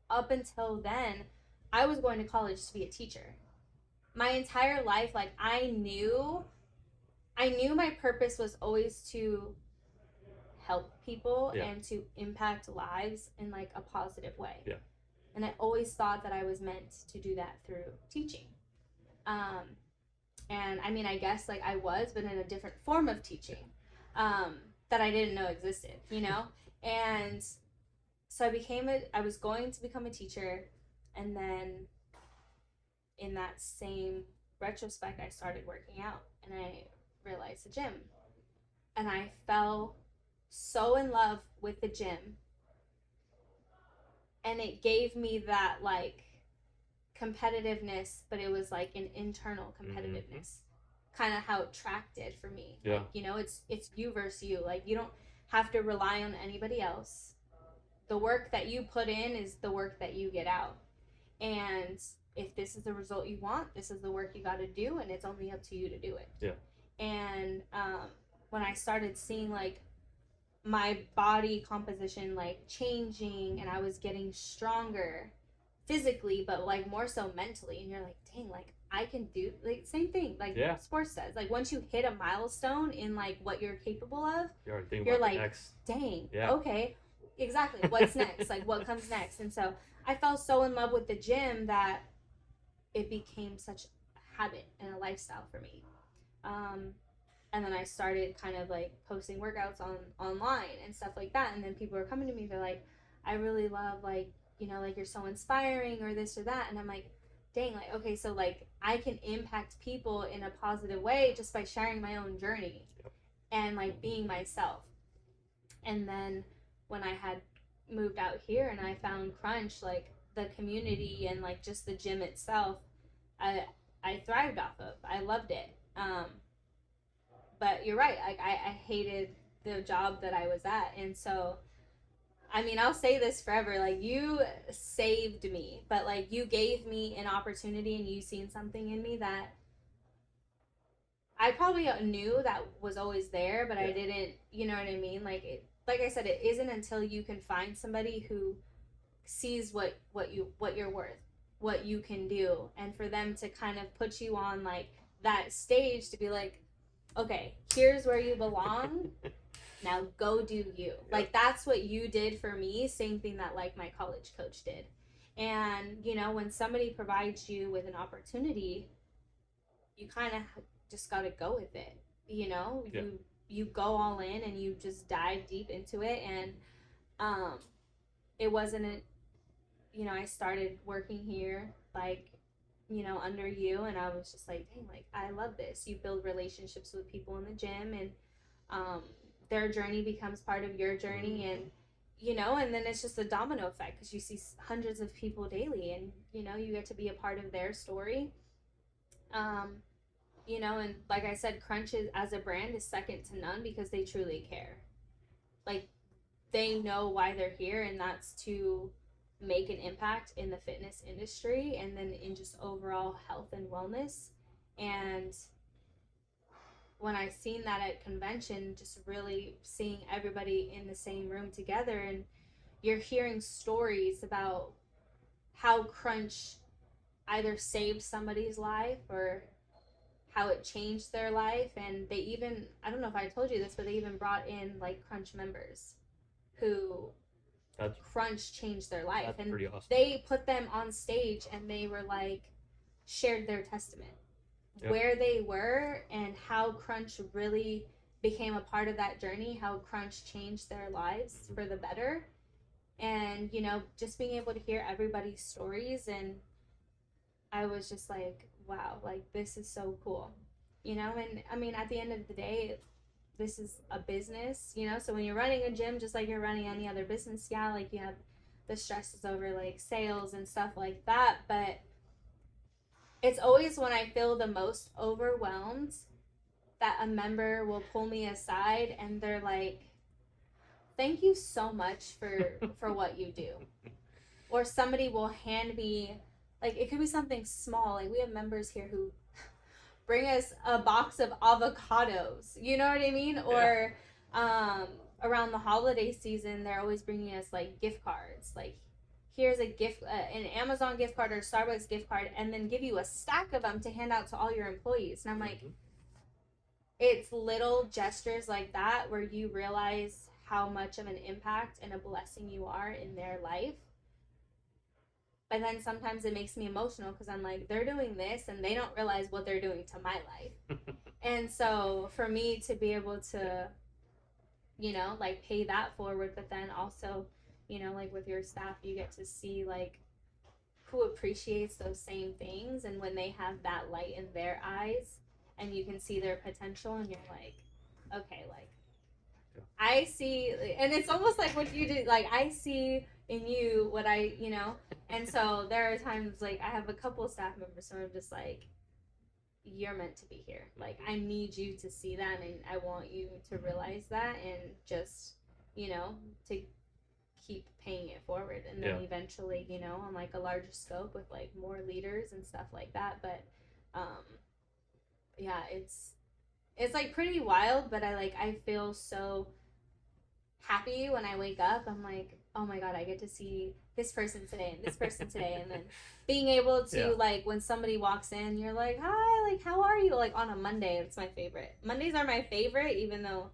B: up until then I was going to college to be a teacher. My entire life, like, I knew my purpose was always to help people, yeah, and to impact lives in like a positive way.
A: Yeah.
B: And I always thought that I was meant to do that through teaching. And I mean, I guess like I was, but in a different form of teaching, that I didn't know existed, And so I was going to become a teacher, and then in that same retrospect, I started working out, and I realized the gym, and I fell so in love with the gym, and it gave me that like competitiveness, but it was like an internal competitiveness, kind of how track did for me.
A: Yeah.
B: Like, it's you versus you. Like, you don't have to rely on anybody else. The work that you put in is the work that you get out, and if this is the result you want, this is the work you got to do, and it's only up to you to do it.
A: Yeah.
B: And when I started seeing like my body composition like changing, and I was getting stronger physically, but like more so mentally, and you're like, dang, like I can do like same thing like, yeah, sports says, like once you hit a milestone in like what you're capable of, you're like, dang, yeah, okay, exactly, what's next? Like, what comes next? And so I fell so in love with the gym that it became such a habit and a lifestyle for me. And then I started kind of like posting workouts on online and stuff like that. And then people were coming to me, they're like, I really love like, you know, like you're so inspiring or this or that. And I'm like, dang, like, okay, so like I can impact people in a positive way just by sharing my own journey and like being myself. And then when I had moved out here and I found Crunch, like the community and like just the gym itself, I I thrived off of. I loved it. But you're right. Like I hated the job that I was at, and so I mean I'll say this forever. Like you saved me, but like you gave me an opportunity, and you seen something in me that I probably knew that was always there, but I didn't. You know what I mean? Like like I said, it isn't until you can find somebody who sees what you're worth, what you can do, and for them to kind of put you on like that stage to be like, okay, here's where you belong. Now go do you. Yep. Like that's what you did for me. Same thing that like my college coach did. And you know, when somebody provides you with an opportunity, you kind of just got to go with it. You know, you go all in and you just dive deep into it. And it wasn't a, you know, I started working here like, you know, under you, and I was just like, dang, like I love this. You build relationships with people in the gym, and um, their journey becomes part of your journey, and you know, and then it's just a domino effect because you see hundreds of people daily, and you know, you get to be a part of their story. Um, you know, and like I said, Crunch is, as a brand is second to none because they truly care. Like they know why they're here, and that's to make an impact in the fitness industry and then in just overall health and wellness. And when I seen that at convention, just really seeing everybody in the same room together, and you're hearing stories about how Crunch either saved somebody's life or how it changed their life. And they even, I don't know if I told you this, but they even brought in like Crunch members who Crunch changed their life.
A: That's
B: and
A: pretty awesome.
B: They put them on stage and they were like, shared their testament, where they were and how Crunch really became a part of that journey, how Crunch changed their lives for the better. And, you know, just being able to hear everybody's stories. And I was just like, wow, like this is so cool, you know? And I mean, at the end of the day, this is a business, you know? So when you're running a gym, just like you're running any other business, yeah, like you have the stresses over like sales and stuff like that. But it's always when I feel the most overwhelmed that a member will pull me aside and they're like, thank you so much for what you do. Or somebody will hand me, like it could be something small. Like we have members here who bring us a box of avocados. You know what I mean? Or around the holiday season, they're always bringing us like gift cards. Like here's a gift, an Amazon gift card or Starbucks gift card, and then give you a stack of them to hand out to all your employees. And I'm like, it's little gestures like that where you realize how much of an impact and a blessing you are in their life. But then sometimes it makes me emotional because I'm like, they're doing this and they don't realize what they're doing to my life. And so for me to be able to, you know, like pay that forward, but then also, you know, like with your staff, you get to see like who appreciates those same things. And when they have that light in their eyes and you can see their potential and you're like, okay, like I see, and it's almost like what you did, like I see in you what I, you know, and so there are times like I have a couple of staff members who I'm just like, you're meant to be here. Like I need you to see that, and I want you to realize that, and just, you know, to keep paying it forward, and then eventually, you know, on like a larger scope with like more leaders and stuff like that. But yeah, it's like pretty wild, but I feel so happy when I wake up. I'm like, oh my god, I get to see this person today and this person today, and then being able to like when somebody walks in, you're like, hi, like how are you? Like on a Monday, it's my favorite. Mondays are my favorite, even though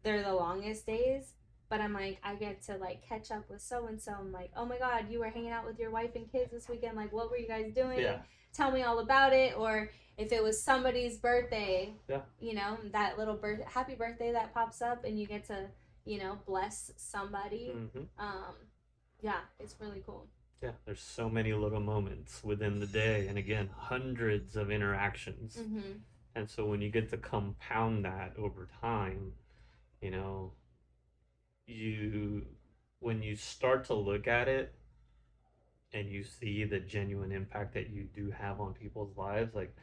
B: they're the longest days. but I'm like, I get to like catch up with so and so. I'm like, oh my god, you were hanging out with your wife and kids this weekend. Like, what were you guys doing?
A: Yeah.
B: Tell me all about it. Or if it was somebody's birthday,
A: yeah,
B: you know, that little happy birthday that pops up, and you get to, you know, bless somebody. Yeah, it's really cool.
A: Yeah, there's so many little moments within the day, and again, hundreds of interactions. And so when you get to compound that over time, you know, when you start to look at it and you see the genuine impact that you do have on people's lives, like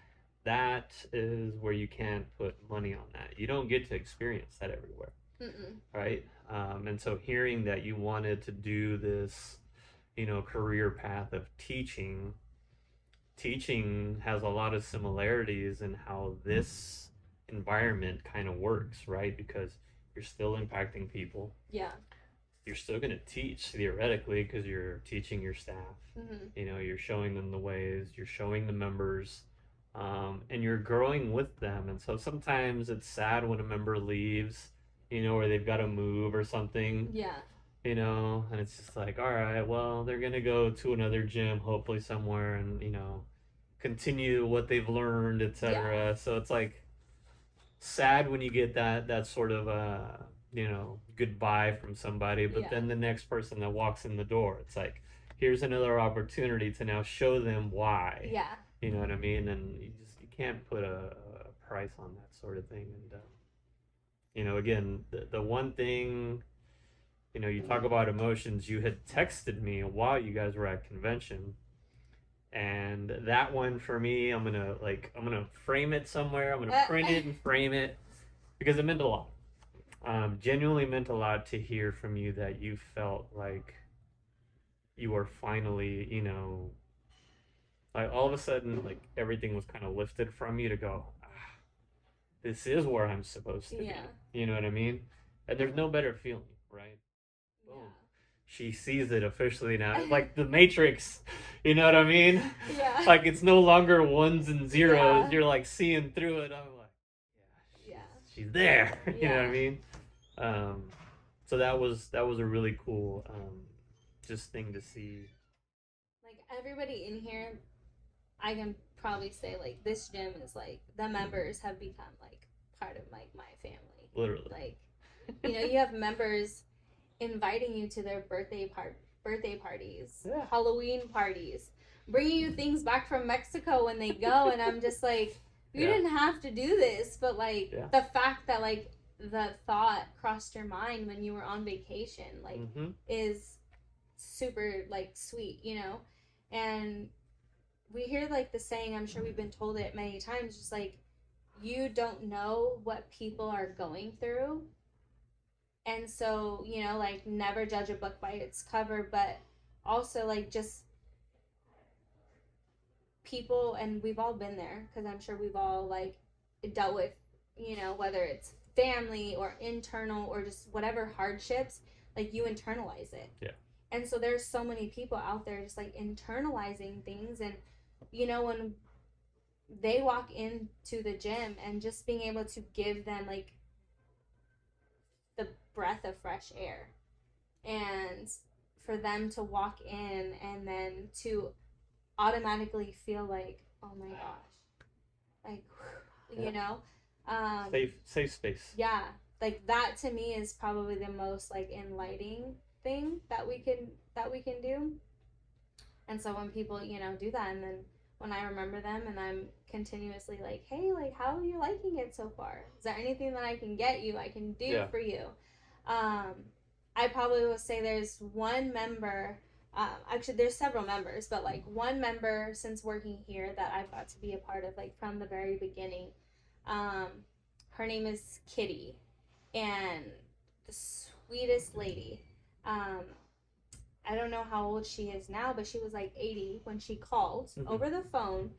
A: that is where you can't put money on that. You don't get to experience that everywhere. Right? And so hearing that you wanted to do this, you know, career path of teaching has a lot of similarities in how this environment kind of works, right? Because you're still impacting people.
B: Yeah.
A: You're still going to teach theoretically because you're teaching your staff. You know, you're showing them the ways, you're showing the members, and you're growing with them. And so sometimes it's sad when a member leaves, you know, or they've got to move or something.
B: Yeah.
A: You know, and it's just like, all right, well, they're going to go to another gym, hopefully somewhere, and, you know, continue what they've learned, etc. Yeah. So it's like sad when you get that sort of you know, goodbye from somebody, but then the next person that walks in the door, it's like, here's another opportunity to now show them why.
B: Yeah.
A: You know what I mean? And you can't put a price on that sort of thing. And you know, again, the one thing, you know, you talk about emotions. You had texted me while you guys were at convention, and that one for me, I'm gonna frame it somewhere. I'm gonna print it and frame it because it meant a lot. Genuinely meant a lot to hear from you that you felt like you were finally, you know, like all of a sudden, like everything was kind of lifted from you to go, this is where I'm supposed to be. You know what I mean? And there's no better feeling, right? Boom. Yeah. She sees it officially now. Like the Matrix, you know what I mean?
B: Yeah.
A: Like it's no longer ones and zeros. Yeah. You're like seeing through it. I'm like, she's there. You know what I mean? So that was a really cool just thing to see.
B: Like everybody in here, I can probably say like this gym is like the members have become like part of like my family.
A: Literally.
B: Like, you know, you have members inviting you to their birthday parties, Halloween parties, bringing you things back from Mexico when they go, and I'm just like, you didn't have to do this, but like the fact that like the thought crossed your mind when you were on vacation, like is super like sweet, you know. And we hear like the saying, I'm sure we've been told it many times, just like, you don't know what people are going through. And so, you know, like, never judge a book by its cover, but also like just people, and we've all been there because I'm sure we've all like dealt with, you know, whether it's family or internal or just whatever hardships, like you internalize it.
A: Yeah.
B: And so there's so many people out there just like internalizing things, and you know, when they walk into the gym and just being able to give them like the breath of fresh air, and for them to walk in and then to automatically feel like, oh my gosh, like, you know,
A: safe space.
B: Yeah, like that to me is probably the most like enlightening thing that we can do. And so when people, you know, do that, and then when I remember them and I'm continuously like, hey, like, how are you liking it so far? Is there anything that I can get you, I can do for you? I probably will say there's one member, actually there's several members, but like one member since working here that I've got to be a part of, like from the very beginning. Her name is Kitty, and the sweetest lady. I don't know how old she is now, but she was like 80 when she called over the phone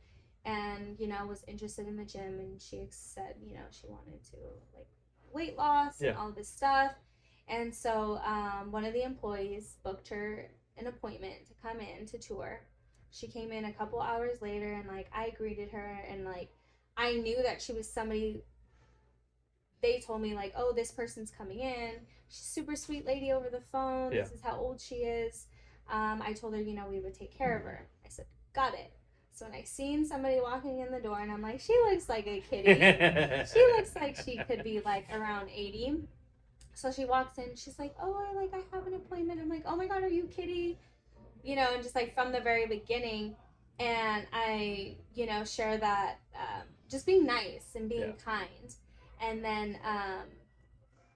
B: and, you know, was interested in the gym, and she said, you know, she wanted to like weight loss and all this stuff. And so one of the employees booked her an appointment to come in to tour. She came in a couple hours later, and like I greeted her, and like I knew that she was somebody they told me like, oh, this person's coming in. She's a super sweet lady over the phone.
A: Yeah.
B: This is how old she is. I told her, we would take care of her. I said, got it. So when I seen somebody walking in the door, and I'm like, she looks like a kitty. She looks like she could be like around 80. So she walks in. She's like, oh, I have an appointment. I'm like, oh my god, are you kitty? And just like from the very beginning, and I, share that just being nice and being kind, and then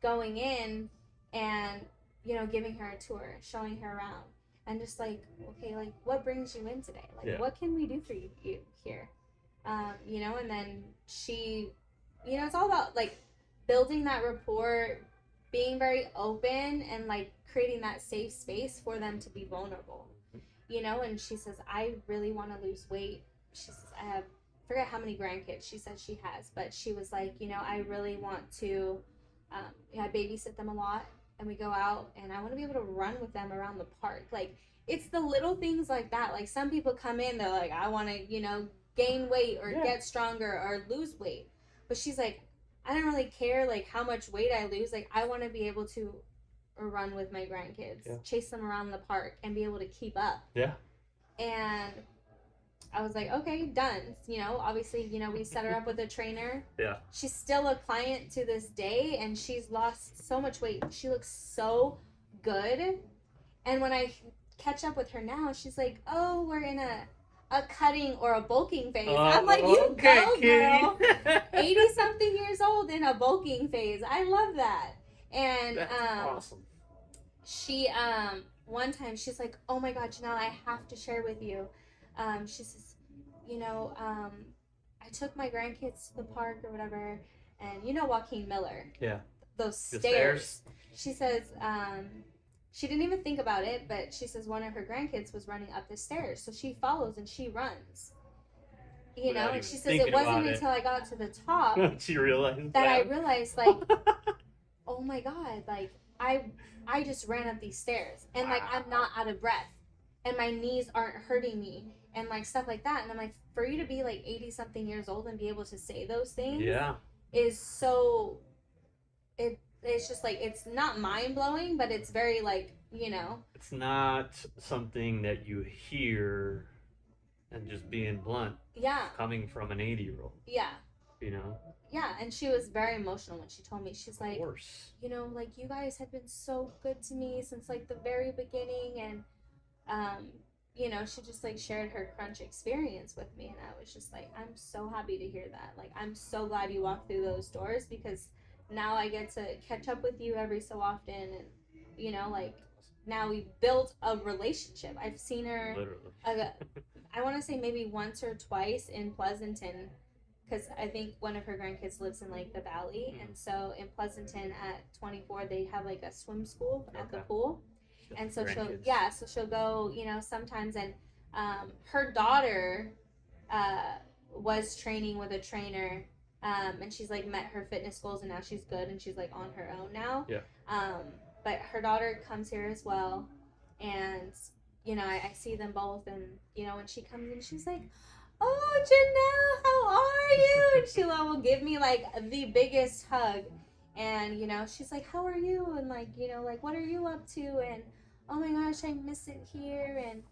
B: going in and giving her a tour, showing her around, and just like, okay, like what brings you in today, like what can we do for you here, and then she, it's all about like building that rapport, being very open, and like creating that safe space for them to be vulnerable, and she says, I really want to lose weight. She says, I forget how many grandkids she said she has, but she was like, I really want to, I babysit them a lot, and we go out, and I want to be able to run with them around the park. Like, it's the little things like that. Like, some people come in, they're like, I want to, gain weight or get stronger or lose weight. But she's like, I don't really care, like, how much weight I lose. Like, I want to be able to run with my grandkids, chase them around the park, and be able to keep up.
A: Yeah.
B: And I was like, okay, done. Obviously, we set her up with a trainer.
A: Yeah.
B: She's still a client to this day, and she's lost so much weight. She looks so good. And when I catch up with her now, she's like, oh, we're in a cutting or a bulking phase. I'm like, you go, girl. 80-something years old in a bulking phase. I love that. And
A: that's awesome.
B: She one time she's like, oh my god, Janelle, I have to share with you. She says, I took my grandkids to the park or whatever, and Joaquin Miller.
A: Yeah.
B: Those stairs. She says, she didn't even think about it, but she says one of her grandkids was running up the stairs, so she follows and she runs. And she says it wasn't until I got to the top
A: she realized
B: that I realized, like, oh my god, like I just ran up these stairs, and like I'm not out of breath, and my knees aren't hurting me, and like stuff like that. And I'm like, for you to be like 80-something years old and be able to say those things, is so. It's just like, it's not mind blowing, but it's very like,
A: It's not something that you hear, and just being blunt.
B: Yeah.
A: Coming from an 80-year-old.
B: Yeah. Yeah, and she was very emotional when she told me. She's like, like, you guys have been so good to me since like the very beginning, and she just like shared her crunch experience with me, and I was just like, I'm so happy to hear that. Like, I'm so glad you walked through those doors, because now I get to catch up with you every so often, and like now we've built a relationship. I've seen her I want to say maybe once or twice in Pleasanton, because I think one of her grandkids lives in like the valley, and so in Pleasanton at 24 they have like a swim school at the pool, and so she'll go sometimes, and her daughter was training with a trainer, and she's like met her fitness goals, and now she's good, and she's like on her own now. But her daughter comes here as well, and I see them both, and when she comes in, she's like, oh, Janelle, how are you? And she will give me like the biggest hug, and she's like, how are you? And like, like, what are you up to? And oh my gosh, I miss it here. And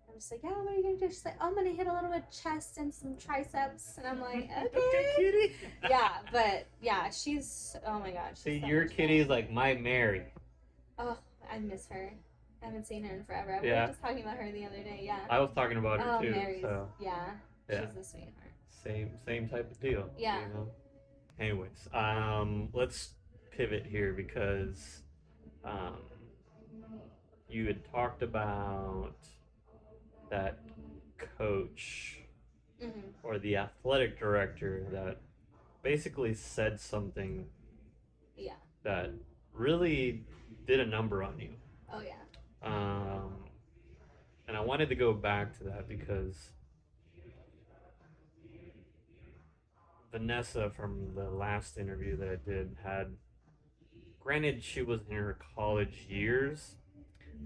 B: I'm just like, yeah, what are you gonna do? She's like, oh, I'm gonna hit a little bit of chest and some triceps. And I'm like, okay, kitty. Yeah, but yeah, she's, oh my gosh.
A: See, your kitty's like my Mary.
B: Oh, I miss her. I haven't seen her in forever. We were just talking about her the other day. Yeah.
A: I was talking about her too.
B: Mary's,
A: so.
B: Yeah. She's a sweetheart.
A: Same type of deal.
B: Yeah.
A: Anyways, let's pivot here, because you had talked about that coach or the athletic director that basically said something that really did a number on you.
B: Oh yeah.
A: And I wanted to go back to that because Vanessa from the last interview that I did had, granted she was in her college years,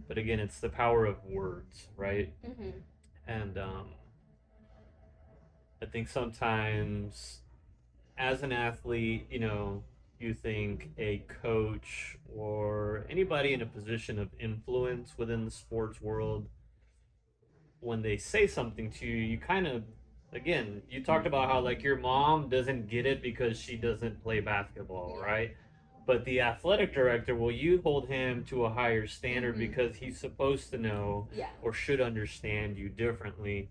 A: but again, it's the power of words, right? And I think sometimes as an athlete, you you think a coach or anybody in a position of influence within the sports world, when they say something to you, you kind of, again, you talked about how like your mom doesn't get it because she doesn't play basketball, right? But the athletic director, will you hold him to a higher standard because he's supposed to know or should understand you differently?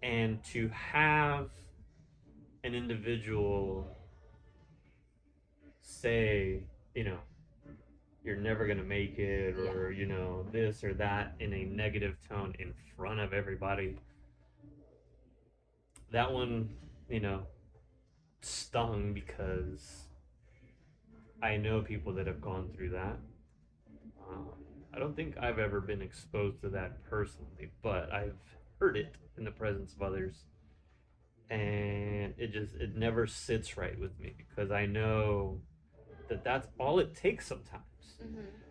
A: And to have an individual say, you know, you're never going to make it, or, you know, this or that in a negative tone in front of everybody, that one, you know, stung because I know people that have gone through that. Um, I don't think I've ever been exposed to that personally, but I've heard it in the presence of others, and it never sits right with me because I know that that's all it takes sometimes.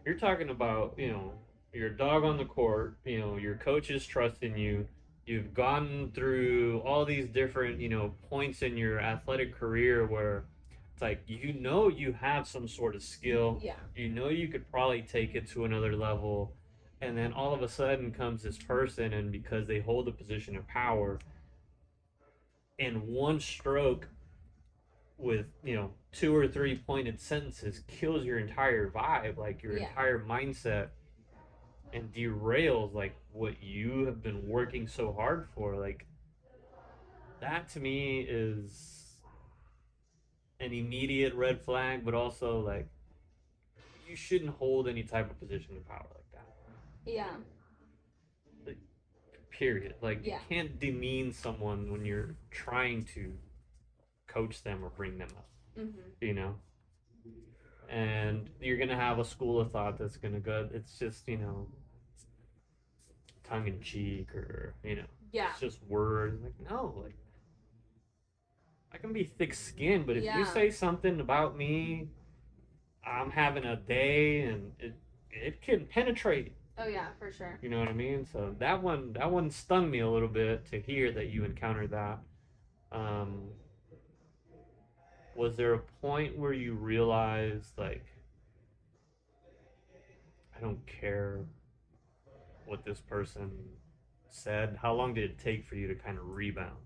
A: You're talking about, you know, your dog on the court, you know, your coach is trusting you. You've gone through all these different, you know, points in your athletic career where it's like, you know, you have some sort of skill. You know, you could probably take it to another level. And then all of a sudden comes this person, and because they hold a position of power, in one stroke with, you know, 2 or 3 pointed sentences kills your entire vibe, like your entire mindset, and derails like what you have been working so hard for. Like, that to me is an immediate red flag, but also like you shouldn't hold any type of position of power like that. Like, period. Like, you can't demean someone when you're trying to coach them or bring them up. You know? And you're gonna have a school of thought that's gonna go, it's just, you know, tongue in cheek, or, you know, it's just words. Like, no, like, I can be thick skinned, but if you say something about me, I'm having a day, and it can penetrate.
B: Oh yeah, for sure.
A: You know what I mean? So that one stung me a little bit to hear that you encountered that. Um, was there a point where you realized, like, I don't care what this person said? How long did it take for you to kind of rebound?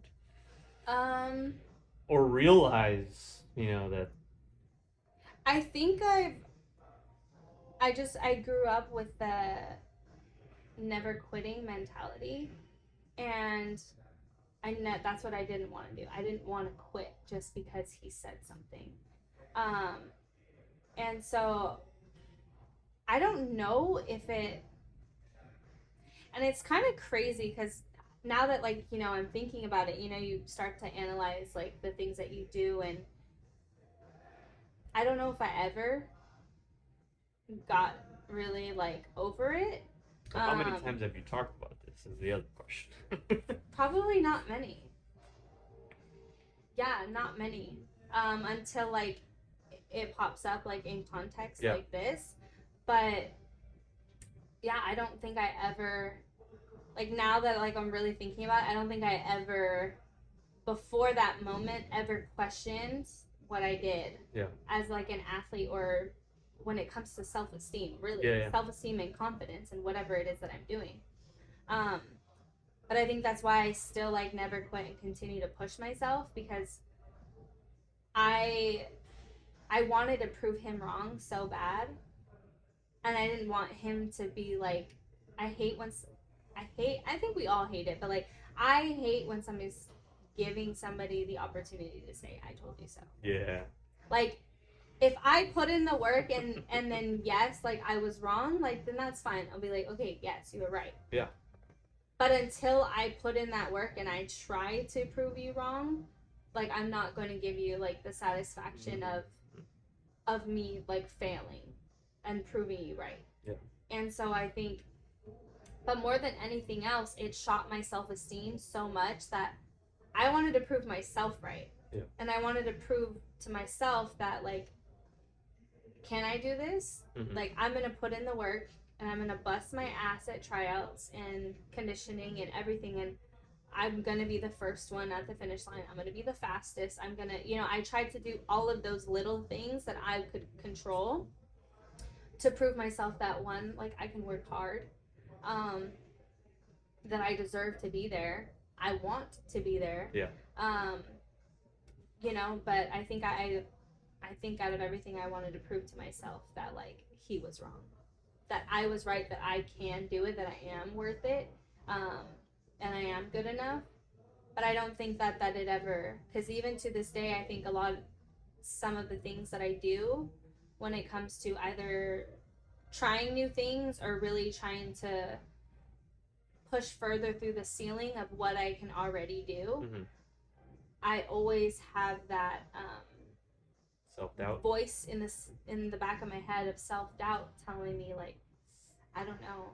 A: Or realize, you know, that
B: I think I grew up with the never quitting mentality, and that's what I didn't want to do. I didn't want to quit just because he said something. And so I don't know if it, and it's kind of crazy because now that, like, you know, I'm thinking about it, you know, you start to analyze like the things that you do, and I don't know if I ever got really like over it.
A: How many times have you talked about this is the other question.
B: Probably not many. Yeah, not many. Until like it pops up like in context like this. But yeah, I don't think I ever, like, now that like I'm really thinking about it, I don't think I ever before that moment ever questioned what I did as like an athlete, or when it comes to self-esteem, really. Self-esteem and confidence and whatever it is that I'm doing. But I think that's why I still like never quit and continue to push myself, because I wanted to prove him wrong so bad, and I didn't want him to be like, I think we all hate it, but like I hate when somebody's giving somebody the opportunity to say I told you so.
A: Yeah.
B: Like, if I put in the work and then yes, like I was wrong, like then that's fine. I'll be like, okay, yes, you were right.
A: Yeah.
B: But until I put in that work and I try to prove you wrong, like I'm not going to give you like the satisfaction of me like failing and proving you right.
A: Yeah.
B: And so I think, but more than anything else, it shot my self-esteem so much that I wanted to prove myself right.
A: Yeah.
B: And I wanted to prove to myself that, like, can I do this? Like, I'm going to put in the work, and I'm going to bust my ass at tryouts and conditioning and everything. And I'm gonna be the first one at the finish line. I'm gonna be the fastest. I'm gonna, I tried to do all of those little things that I could control to prove myself that one, like I can work hard, um, that I deserve to be there. I want to be there.
A: Yeah.
B: Um, but I think out of everything, I wanted to prove to myself that like he was wrong, that I was right, that I can do it, that I am worth it, um, and I am good enough. But I don't think that it ever, because even to this day, I think some of the things that I do when it comes to either trying new things or really trying to push further through the ceiling of what I can already do,
A: Mm-hmm.
B: I always have that
A: Self-doubt.
B: voice in the back of my head of self-doubt telling me like, I don't know,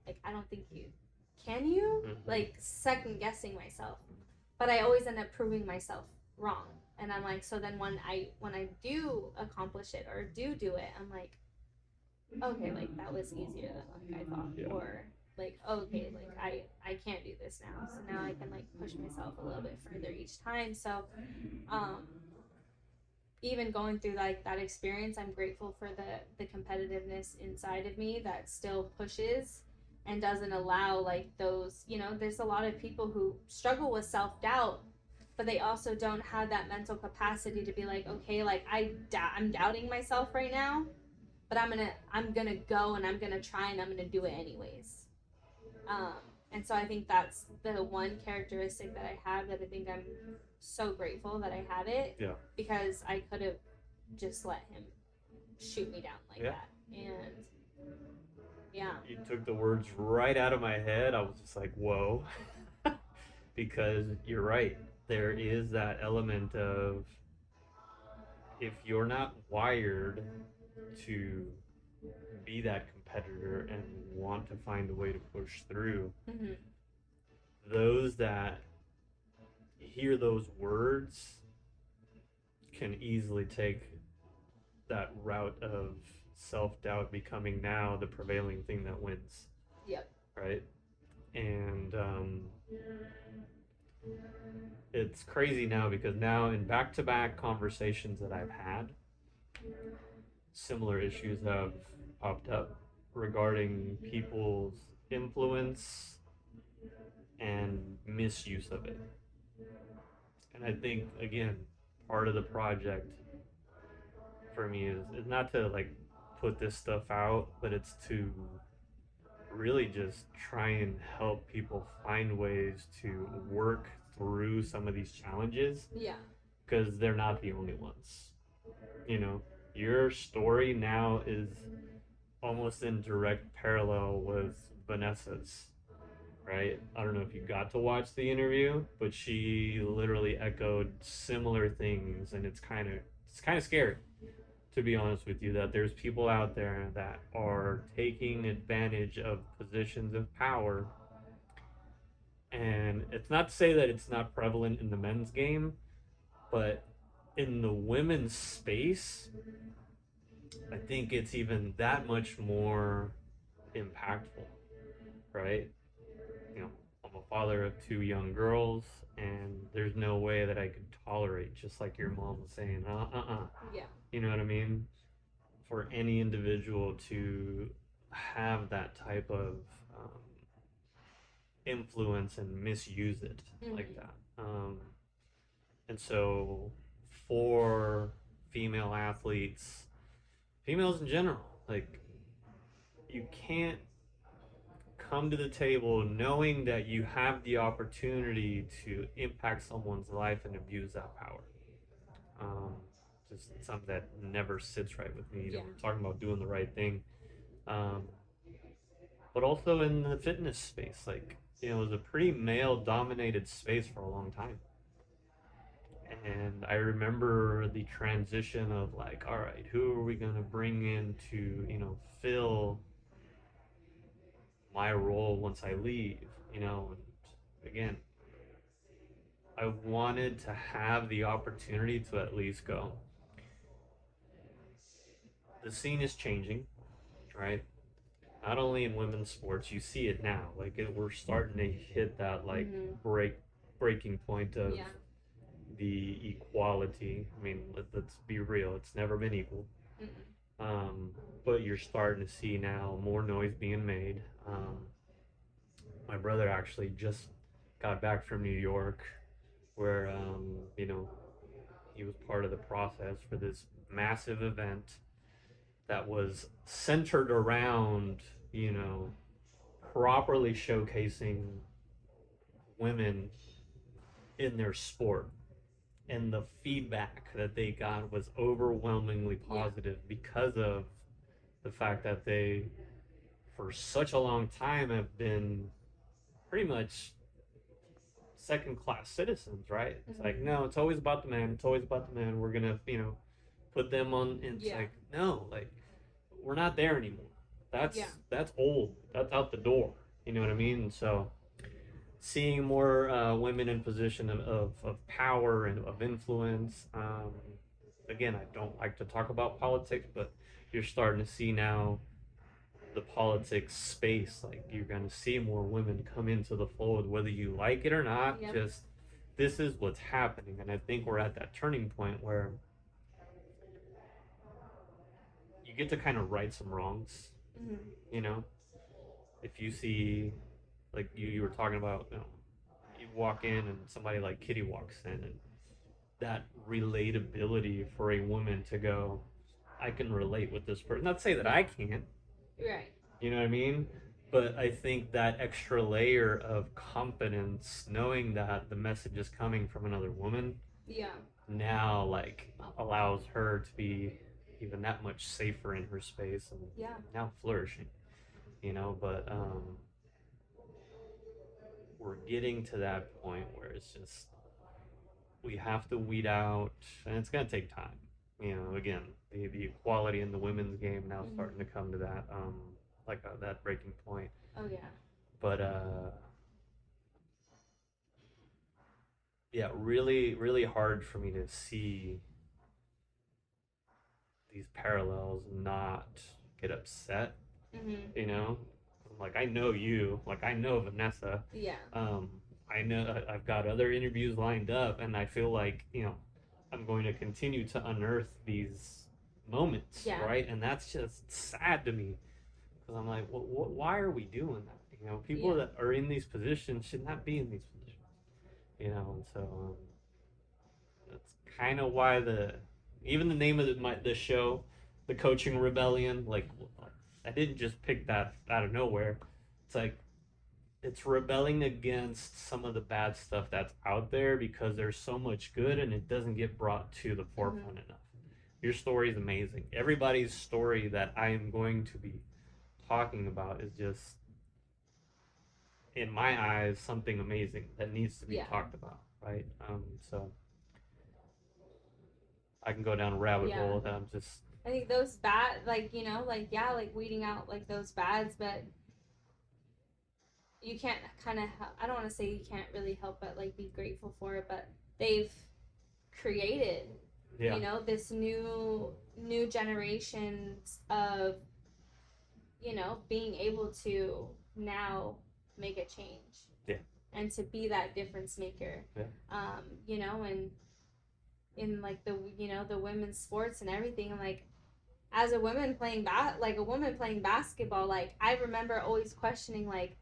B: like I don't think you can, like second guessing myself. But I always end up proving myself wrong, and I'm like, so then when I do accomplish it or do it, I'm like, okay, like that was easier than like I thought.
A: Yeah.
B: Or like, okay, like I can't do this now, so now I can like push myself a little bit further each time. So um even going through like that experience, I'm grateful for the competitiveness inside of me that still pushes and doesn't allow like those, there's a lot of people who struggle with self-doubt, but they also don't have that mental capacity to be like, okay, like I'm doubting myself right now, but I'm gonna go and I'm gonna try and I'm gonna do it anyways. um, and so I think that's the one characteristic that I have, that I think I'm so grateful that I have it.
A: Yeah.
B: Because I could have just let him shoot me down like
A: Yeah.
B: that. And yeah.
A: You took the words right out of my head. I was just like, whoa. Because you're right. There is that element of, if you're not wired to be that competitor and want to find a way to push through, those that hear those words can easily take that route of self-doubt becoming now the prevailing thing that wins.
B: Yep.
A: Right? And it's crazy now, because now in back-to-back conversations that I've had, similar issues have popped up regarding people's influence and misuse of it. And I think, again, part of the project for me is not to like put this stuff out, but it's to really just try and help people find ways to work through some of these challenges.
B: Yeah.
A: Because they're not the only ones. Your story now is almost in direct parallel with Vanessa's, right? I don't know if you got to watch the interview, but she literally echoed similar things, and it's kind of scary, to be honest with you, that there's people out there that are taking advantage of positions of power. And it's not to say that it's not prevalent in the men's game, but in the women's space, I think it's even that much more impactful, right? I'm a father of two young girls, and there's no way that I could tolerate, just like your mom was saying,
B: Yeah.
A: You know what I mean? For any individual to have that type of influence and misuse it like that. And so for female athletes, females in general, like, you can't come to the table knowing that you have the opportunity to impact someone's life and abuse that power. Just something that never sits right with me. We're talking about doing the right thing. But also in the fitness space, like, it was a pretty male dominated space for a long time. And I remember the transition of like, all right, who are we going to bring in to, fill my role once I leave, and again, I wanted to have the opportunity to at least go. The scene is changing, right? not only in women's sports, you see it now. Like we're starting to hit that like breaking point of the equality. I mean, let's be real; it's never been equal. Um, but you're starting to see now more noise being made. My brother actually just got back from New York, where he was part of the process for this massive event that was centered around properly showcasing women in their sport, and the feedback that they got was overwhelmingly positive because of the fact that they for such a long time have been pretty much second class citizens, right? It's like, no, it's always about the man, it's always about the man, we're gonna put them on, and it's like, no, like we're not there anymore. That's old, that's out the door, you know what I mean? And so seeing more women in position of power and of influence. Again, I don't like to talk about politics, but you're starting to see now the politics space. Like you're going to see more women come into the fold, whether you like it or not. Just this is what's happening, and I think we're at that turning point where you get to kind of right some wrongs. You know, if you see, like you were talking about, you walk in and somebody like Kitty walks in, and that relatability for a woman to go, I can relate with this person. Not to say that I can't.
B: Right.
A: You know what I mean? But I think that extra layer of confidence, knowing that the message is coming from another woman, now like allows her to be even that much safer in her space and now flourishing. But we're getting to that point where it's just we have to weed out, and it's gonna take time. Again, the equality in the women's game now starting to come to that that breaking point.
B: Oh yeah.
A: But yeah, really, really hard for me to see these parallels and not get upset. Like I know you, like I know Vanessa. I know I've got other interviews lined up, and I feel like I'm going to continue to unearth these moments, right? And that's just sad to me because I'm like, why are we doing that? People that are in these positions should not be in these positions. And so that's kind of why even the name of the show, the Coaching Rebellion, like I didn't just pick that out of nowhere. It's like it's rebelling against some of the bad stuff that's out there because there's so much good and it doesn't get brought to the forefront enough. Your story is amazing. Everybody's story that I am going to be talking about is just, in my eyes, something amazing that needs to be talked about, right? So I can go down a rabbit hole that I'm just.
B: I think those bad, like weeding out like those bads, but you can't kind of. I don't want to say you can't really help but like be grateful for it, but they've created, this new generations of, being able to now make a change. And to be that difference maker. And in like the women's sports and everything, I'm like, as a woman playing a woman playing basketball, like I remember always questioning like,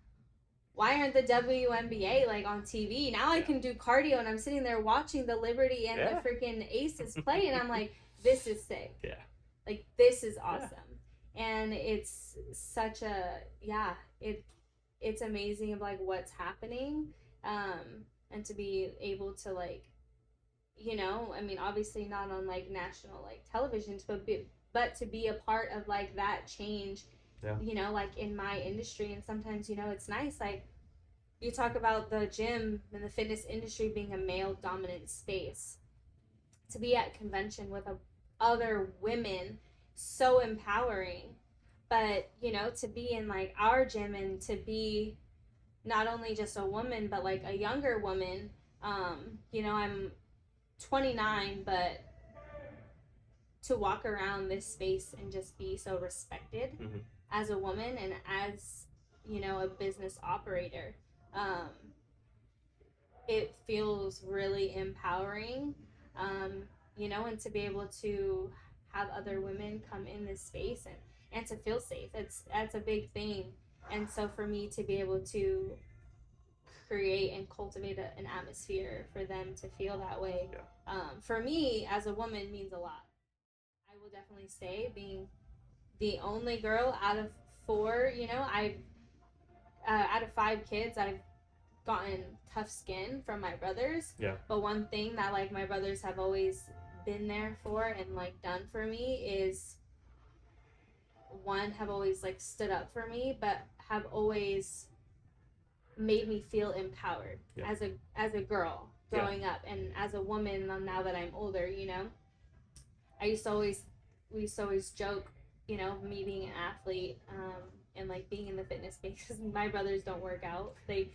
B: why aren't the WNBA like on TV? Now I can do cardio and I'm sitting there watching the Liberty and the freaking Aces play, and I'm like, this is sick. Like this is awesome. And it's such a it's amazing of like what's happening, and to be able to like, I mean, obviously not on like national like televisions, but to be a part of like that change, like in my industry. And sometimes it's nice, like you talk about the gym and the fitness industry being a male dominant space, to be at convention with other women, so empowering. But to be in like our gym and to be not only just a woman but like a younger woman, I'm 29, but to walk around this space and just be so respected as a woman and as, you know, a business operator. It feels really empowering, you know, and to be able to have other women come in this space and to feel safe. That's a big thing. And so for me to be able to create and cultivate an atmosphere for them to feel that way, for me as a woman means a lot. I will definitely say being the only girl out of 4, you know, out of 5 kids, I've gotten tough skin from my brothers.
A: Yeah.
B: But one thing that like my brothers have always been there for and like done for me is, one, have always like stood up for me, but have always made me feel empowered as a girl growing up, and as a woman now that I'm older, you know. We used to always joke, you know, me being an athlete, and like being in the fitness space, because my brothers don't work out. They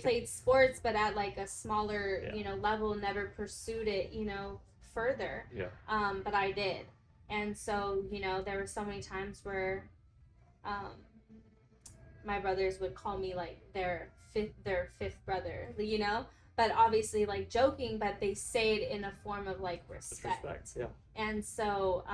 B: played sports, but at like a smaller, you know, level, never pursued it, you know, further. But I did. And so, you know, there were so many times where my brothers would call me like their fifth brother, you know, but obviously like joking, but they say it in a form of like respect. And so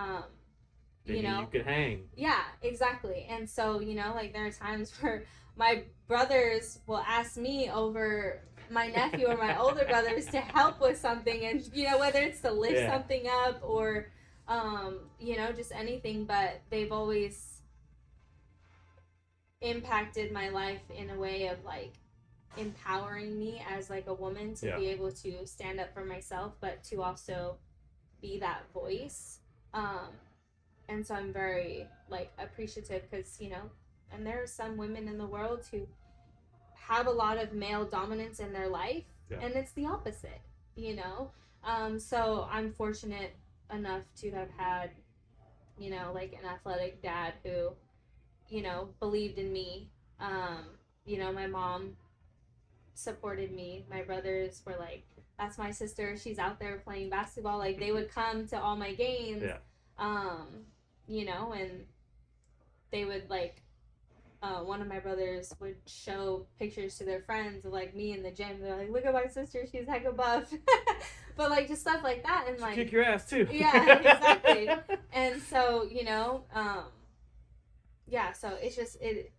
B: you know,
A: you could hang.
B: Yeah, exactly. And so, you know, like there are times where my brothers will ask me over my nephew or my older brothers to help with something, and you know, whether it's to lift something up or you know, just anything, but they've always impacted my life in a way of like empowering me as like a woman to be able to stand up for myself, but to also be that voice. And so I'm very like appreciative, because, you know, and there are some women in the world who have a lot of male dominance in their life, and it's the opposite, you know. So I'm fortunate enough to have had, you know, like an athletic dad who, you know, believed in me. You know, my mom supported me. My brothers were like, that's my sister, she's out there playing basketball. Like they would come to all my games. You know, and they would like, one of my brothers would show pictures to their friends of like me in the gym. They're like, look at my sister, she's hecka buff. But like just stuff like that, and like
A: kick your ass too.
B: Yeah, exactly. And so, you know, yeah, so it's just it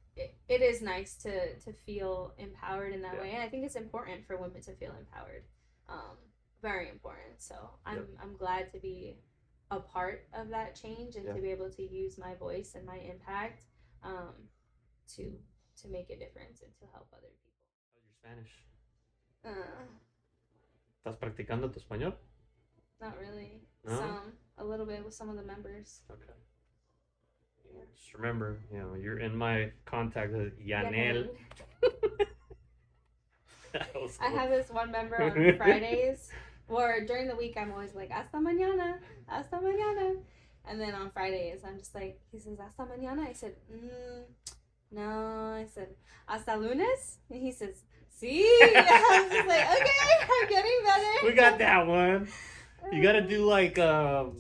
B: is nice to feel empowered in that way, and I think it's important for women to feel empowered. Very important. So I'm glad to be a part of that change, and to be able to use my voice and my impact to make a difference and to help other people.
A: How's your Spanish? ¿Estás practicando tu español?
B: Not really.
A: No?
B: A little bit with some of the members.
A: Okay. Just remember, you know, you're in my contact as Janel.
B: I have this one member on Fridays, or during the week I'm always like, hasta mañana, hasta mañana. And then on Fridays I'm just like, he says, hasta mañana. I said, no. I said, hasta lunes? And he says, sí. I was just like, okay, I'm getting better.
A: We got that one. You gotta do like, oh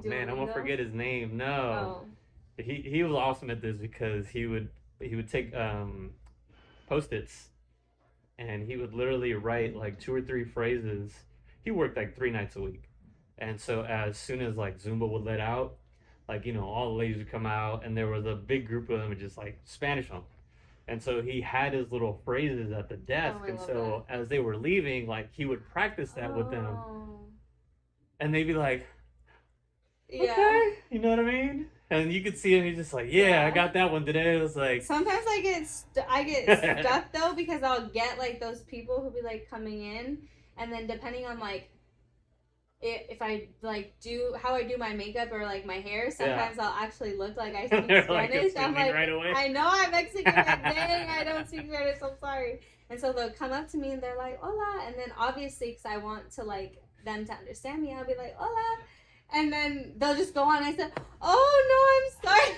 A: man, I'm gonna forget his name. No. He was awesome at this, because he would take Post-its, and he would literally write like 2 or 3 phrases. He worked like 3 nights a week, and so as soon as like Zumba would let out, like, you know, all the ladies would come out, and there was a big group of them just like Spanish them. And so he had his little phrases at the desk, and so as they were leaving, like he would practice that with them, and they'd be like, okay, you know what I mean? And you could see him, he's just like, I got that one today. It was like,
B: sometimes I get stuck though, because I'll get like those people who be like coming in, and then depending on like if I like do how I do my makeup or like my hair, sometimes I'll actually look like I speak Spanish. I'm like, right away. I know I'm Mexican, but dang, I don't speak Spanish, I'm sorry. And so they'll come up to me and they're like, hola, and then obviously because I want to like them to understand me, I'll be like, hola. And then they'll just go on. I said, oh, no, I'm sorry.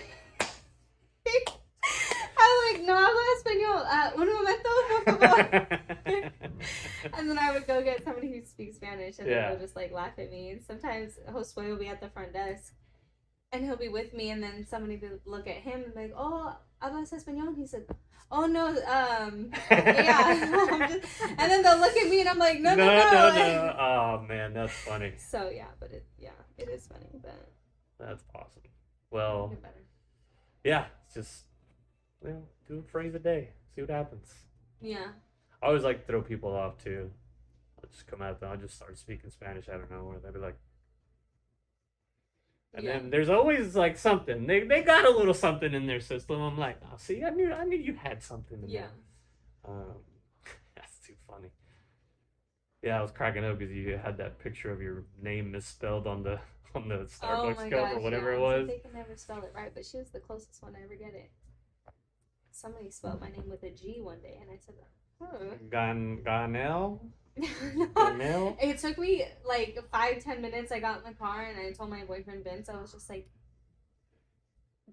B: I'm like, no hablo español. Un momento, por favor. And then I would go get somebody who speaks Spanish, and then they'll just like laugh at me. And sometimes Josue will be at the front desk, and he'll be with me, and then somebody will look at him and be like, "Oh, hablas español?" And he said, "Oh no, yeah." And then they'll look at me, and I'm like, "No, no, no."
A: Oh man, that's funny.
B: So yeah, but it is funny, but
A: that's awesome. Well, yeah, it's just do a phrase a day, see what happens.
B: Yeah.
A: I always like to throw people off too. I'll just come at them. I'll just start speaking Spanish out of nowhere. They'll be like, and then there's always like something. They got a little something in their system. I'm like, oh, see, I knew you had something in there. That's too funny. Yeah, I was cracking up because you had that picture of your name misspelled on the Starbucks cup or whatever it was.
B: They can never spell it right, but she was the closest one to ever get it. Somebody spelled my name with a G one day, and I said,
A: Janel?
B: No. It took me like 5-10 minutes. I got in the car and I told my boyfriend Vince, I was just like,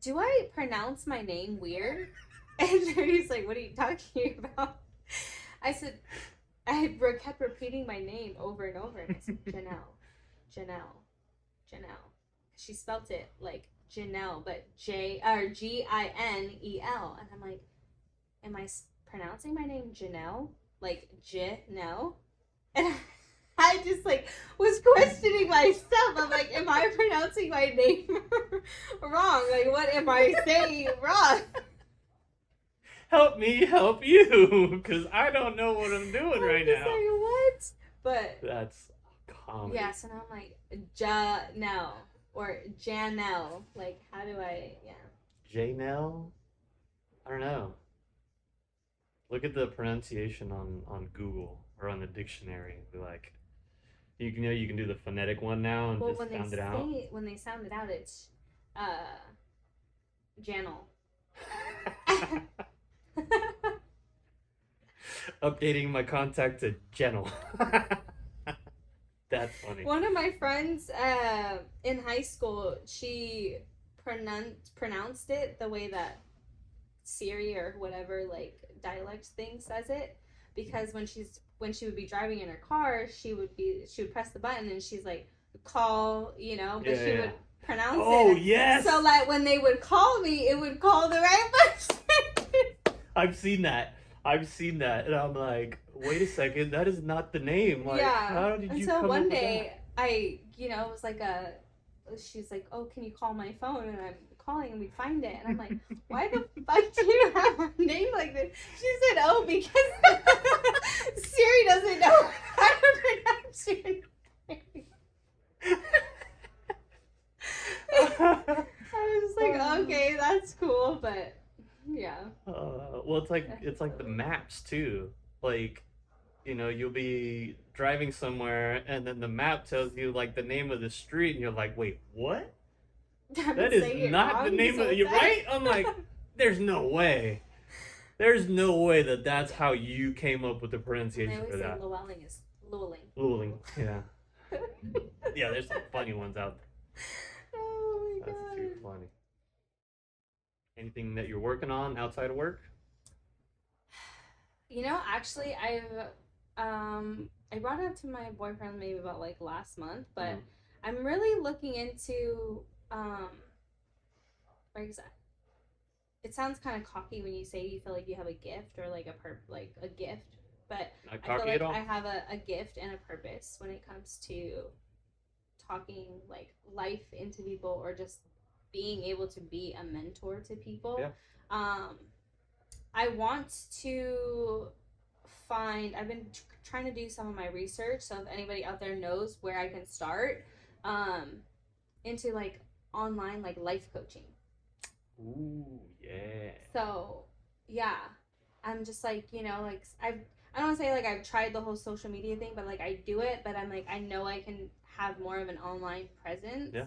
B: do I pronounce my name weird? And he's like, what are you talking about? I said, I kept repeating my name over and over, and I said, Janel. She spelt it like Janel, but Ginel, and I'm like, am I pronouncing my name Janel? Like Janel? And I just like was questioning myself. I'm like, am I pronouncing my name wrong? Like, what am I saying wrong?
A: Help me help you, because I don't know what I'm doing right now.
B: Like, what? But
A: that's comedy.
B: Yeah, so now I'm like Janel or Janel. Like, how do I? Yeah.
A: Janel? I don't know. Look at the pronunciation on Google or on the dictionary. Be like, you can do the phonetic one now and just sound it out.
B: When they sound it out, it's Janel.
A: Updating my contact to Janel. That's funny.
B: One of my friends in high school, she pronounced it the way that Siri or whatever like dialect thing says it, because when she would be driving in her car, she would press the button and she's like, call, but she would pronounce it.
A: Oh yes.
B: So like when they would call me, it would call the right person.
A: I've seen that, and I'm like, wait a second, that is not the name. Like, how did you come up with that? Until one day,
B: it was like she's like, oh, can you call my phone? And I'm calling and we find it. And I'm like, why the fuck do you have a name like this? She said, oh, because Siri doesn't know how to pronounce your name. I was like, okay, that's cool, but yeah.
A: Well, it's like the maps too. Like, you'll be driving somewhere and then the map tells you like the name of the street and you're like, wait, what? That is not the name of it. You're right? I'm like, there's no way. There's no way that that's how you came up with the pronunciation for that.
B: Llewellyn is Llewellyn.
A: Llewellyn, yeah. Yeah, there's some funny ones out there.
B: Oh my God.
A: That's too funny. Anything that you're working on outside of work?
B: Actually, I brought it up to my boyfriend maybe about like last month, but I'm really looking into it sounds kind of cocky when you say you feel like you have a gift or like a gift, but I feel like I have a gift and a purpose when it comes to talking like life into people or just being able to be a mentor to people.
A: Yeah.
B: I want to I've been trying to do some of my research, so if anybody out there knows where I can start into like online like life coaching.
A: Ooh, yeah.
B: So yeah, I'm just like, like I don't want to say like I've tried the whole social media thing, but like I do it, but I'm like, I know I can have more of an online presence.
A: Yeah.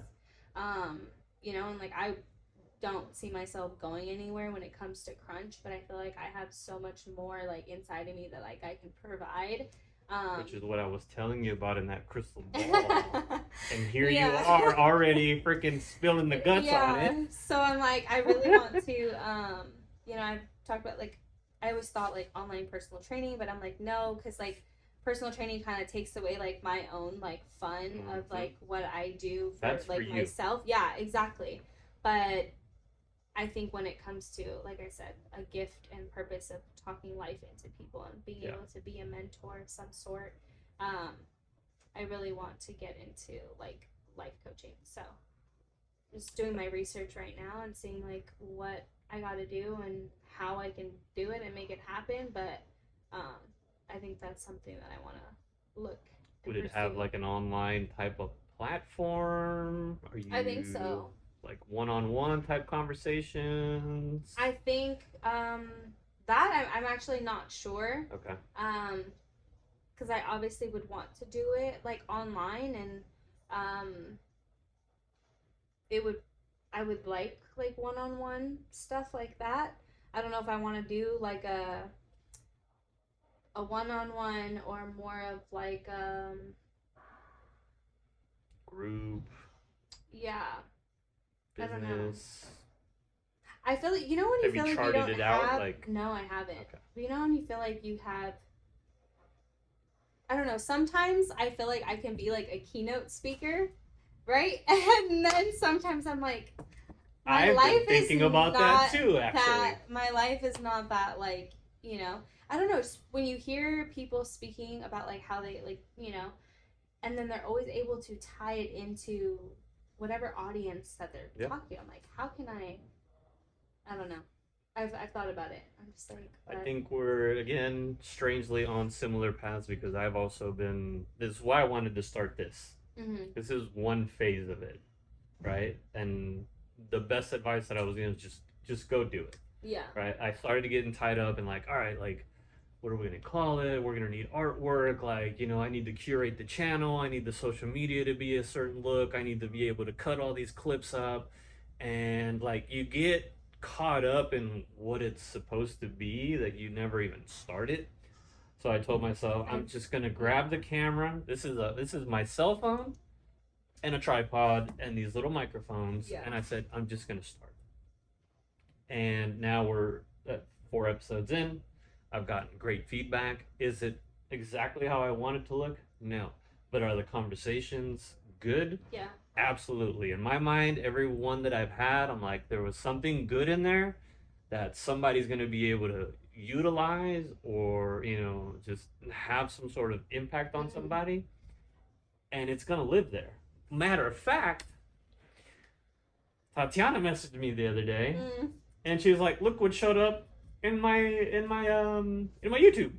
B: And like I don't see myself going anywhere when it comes to crunch, but I feel like I have so much more like inside of me that like I can provide.
A: Which is what I was telling you about in that crystal ball. And here you are already freaking spilling the guts on it.
B: So I'm like, I really want to, I've talked about like, I always thought like online personal training, but I'm like, no, because like personal training kind of takes away like my own like fun of like what I do for like for myself. Yeah, exactly. But I think when it comes to, like I said, a gift and purpose of talking life into people and being able to be a mentor of some sort, I really want to get into like life coaching. So just doing my research right now and seeing like what I got to do and how I can do it and make it happen. But I think that's something that I want to look.
A: Would it have like an online type of platform? Are you?
B: I think so.
A: Like one-on-one type conversations?
B: I think that I'm actually not sure.
A: Okay.
B: Because I obviously would want to do it like online, and I would like one-on-one stuff like that. I don't know if I want to do like a one-on-one or more of like
A: group.
B: Yeah.
A: Business.
B: I feel like, you know, when you feel like you don't have...
A: Like...
B: No, I haven't. Okay. But you know when you feel like you have... I don't know. Sometimes I feel like I can be like a keynote speaker, right? And then sometimes I'm like,
A: I've been thinking about that too, actually.
B: My life is not that like, you know... I don't know. When you hear people speaking about like how they like, you know, and then they're always able to tie it into whatever audience that they're talking. I'm like, how can I don't know. I've thought about it. I'm just like,
A: I think we're again strangely on similar paths because I've also been. This is why I wanted to start this. Mm-hmm. This is one phase of it, right? And the best advice that I was giving is just go do it.
B: Yeah.
A: Right. I started getting tied up and like, all right, like, what are we gonna call it? We're gonna need artwork. Like, you know, I need to curate the channel. I need the social media to be a certain look. I need to be able to cut all these clips up, and like you get caught up in what it's supposed to be that you never even started. So I told myself, I'm just gonna grab the camera. This is my cell phone and a tripod and these little microphones. Yeah. And I said, I'm just gonna start. And now we're at 4 episodes in. I've gotten great feedback. Is it exactly how I want it to look? No. But are the conversations good?
B: Yeah.
A: Absolutely. In my mind, every one that I've had, I'm like, there was something good in there that somebody's going to be able to utilize or, you know, just have some sort of impact on somebody. And it's going to live there. Matter of fact, Tatiana messaged me the other day and she was like, look what showed up in my YouTube.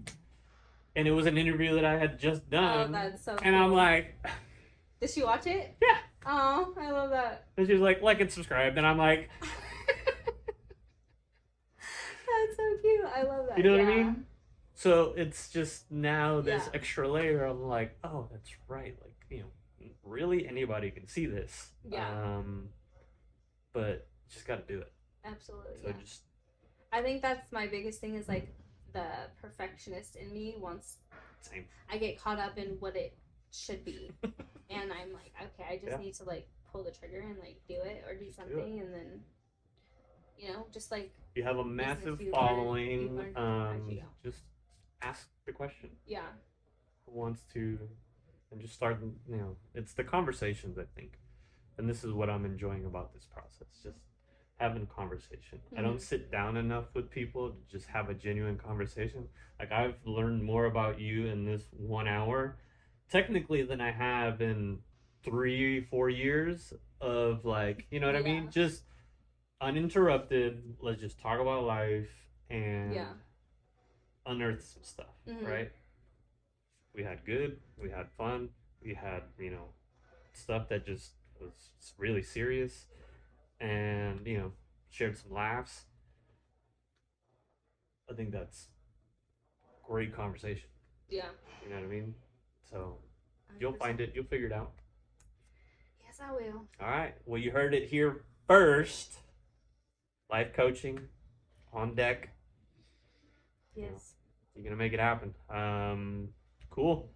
A: And it was an interview that I had just done.
B: Oh, that's so cool.
A: And I'm like,
B: did she watch it?
A: Yeah.
B: Oh, I love that.
A: And she was like and subscribe. And I'm like,
B: that's so cute. I love that.
A: You know what I mean? So it's just now this extra layer. I'm like, oh, that's right. Like, you know, really anybody can see this.
B: Yeah.
A: But just got to do it.
B: Absolutely.
A: So
B: I think that's my biggest thing is like the perfectionist in me wants.
A: Same.
B: I get caught up in what it should be, and I'm like, okay, I just need to like pull the trigger and like do it or do something, and then, you know, just like.
A: You have a massive following. Just ask the question.
B: Yeah.
A: Who wants to, and just start. You know, it's the conversations, I think, and this is what I'm enjoying about this process. Just having conversation. Mm-hmm. I don't sit down enough with people to just have a genuine conversation. Like, I've learned more about you in this 1 hour, technically, than I have in 3-4 years of like, you know what I mean? Just uninterrupted. Let's just talk about life and unearth some stuff, right? We had good, we had fun, we had, you know, stuff that just was really serious. And, you know, shared some laughs. I think that's great conversation.
B: Yeah.
A: You know what I mean? So, you'll find it. You'll figure it out.
B: Yes, I will.
A: All right. Well, you heard it here first. Life coaching on deck.
B: Yes.
A: You know, you're going to make it happen. Cool.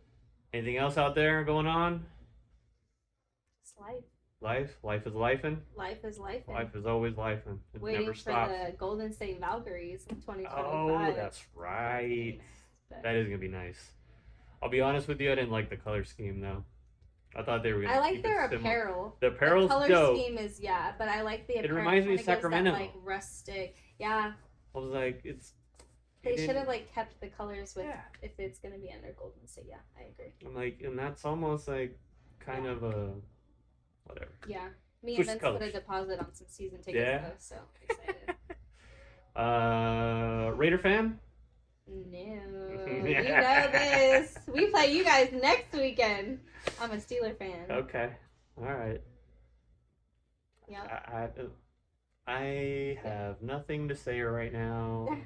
A: Anything else out there going on?
B: It's life.
A: Life is lifing.
B: Life is lifing.
A: Life is always lifing. It
B: Waiting
A: never stops.
B: for the Golden State Valkyries in 2025.
A: Oh, that's right. That is gonna be nice. I'll be honest with you, I didn't like the color scheme though. I thought they were gonna
B: I like
A: keep
B: their
A: it similar.
B: apparel.
A: The apparel's
B: the color
A: dope.
B: scheme is but I like the apparel.
A: It reminds me of
B: Kinda gives
A: Sacramento.
B: That, like rustic. Yeah.
A: I was like, it's.
B: They should have like kept the colors with if it's gonna be under Golden State. Yeah, I agree.
A: I'm like, and that's almost like kind of a whatever.
B: Yeah. Me and Vince put a deposit on some season tickets though, so excited.
A: Raider fan?
B: No. You know this. We play you guys next weekend. I'm a Steeler fan.
A: Okay. Alright.
B: Yeah.
A: I have nothing to say right now.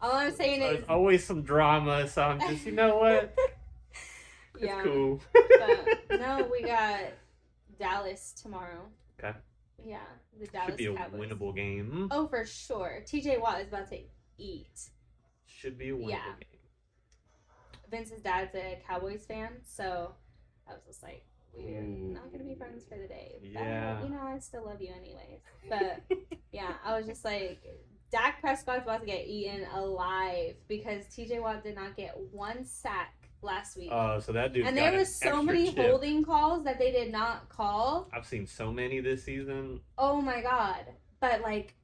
B: All I'm saying is
A: always some drama, so I'm just, you know what? It's cool.
B: But no, we got Dallas tomorrow.
A: Okay.
B: Yeah, the Dallas
A: should be a
B: Cowboys.
A: Winnable game.
B: Oh, for sure. TJ Watt is about to eat.
A: Should be a winnable game.
B: Vince's dad's a Cowboys fan, so I was just like, we're not gonna be friends for the day.
A: Yeah.
B: But, I still love you anyways. But yeah, I was just like, Dak Prescott's about to get eaten alive because TJ Watt did not get one sack last week.
A: Oh, so that dude.
B: And there were so many holding calls that they did not call.
A: I've seen so many this season.
B: Oh my god! But like,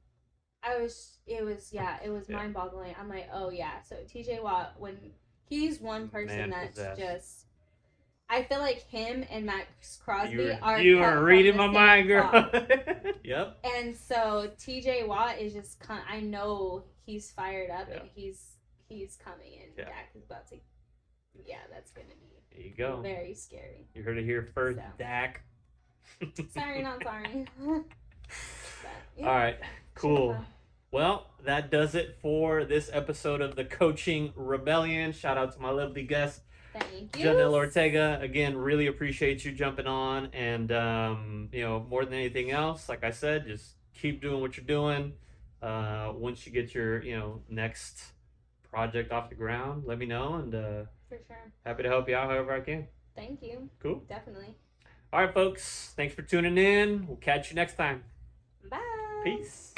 B: it was mind-boggling. I'm like, oh yeah. So TJ Watt, when he's one person that's just. I feel like him and Max Crosby are. You are reading my mind, girl.
A: Yep.
B: And so TJ Watt is just. I know he's fired up and he's coming, and Dak is about to. Yeah, that's gonna be.
A: There you go.
B: Very scary.
A: You heard it here first, Dak.
B: Sorry, not sorry.
A: All right, cool. Well, that does it for this episode of the Coaching Rebellion. Shout out to my lovely guest.
B: Thank you.
A: Janel Ortega, again, really appreciate you jumping on. And, more than anything else, like I said, just keep doing what you're doing. Once you get your, next project off the ground, let me know. And
B: for sure.
A: Happy to help you out however I can.
B: Thank you.
A: Cool.
B: Definitely.
A: All right, folks. Thanks for tuning in. We'll catch you next time.
B: Bye.
A: Peace.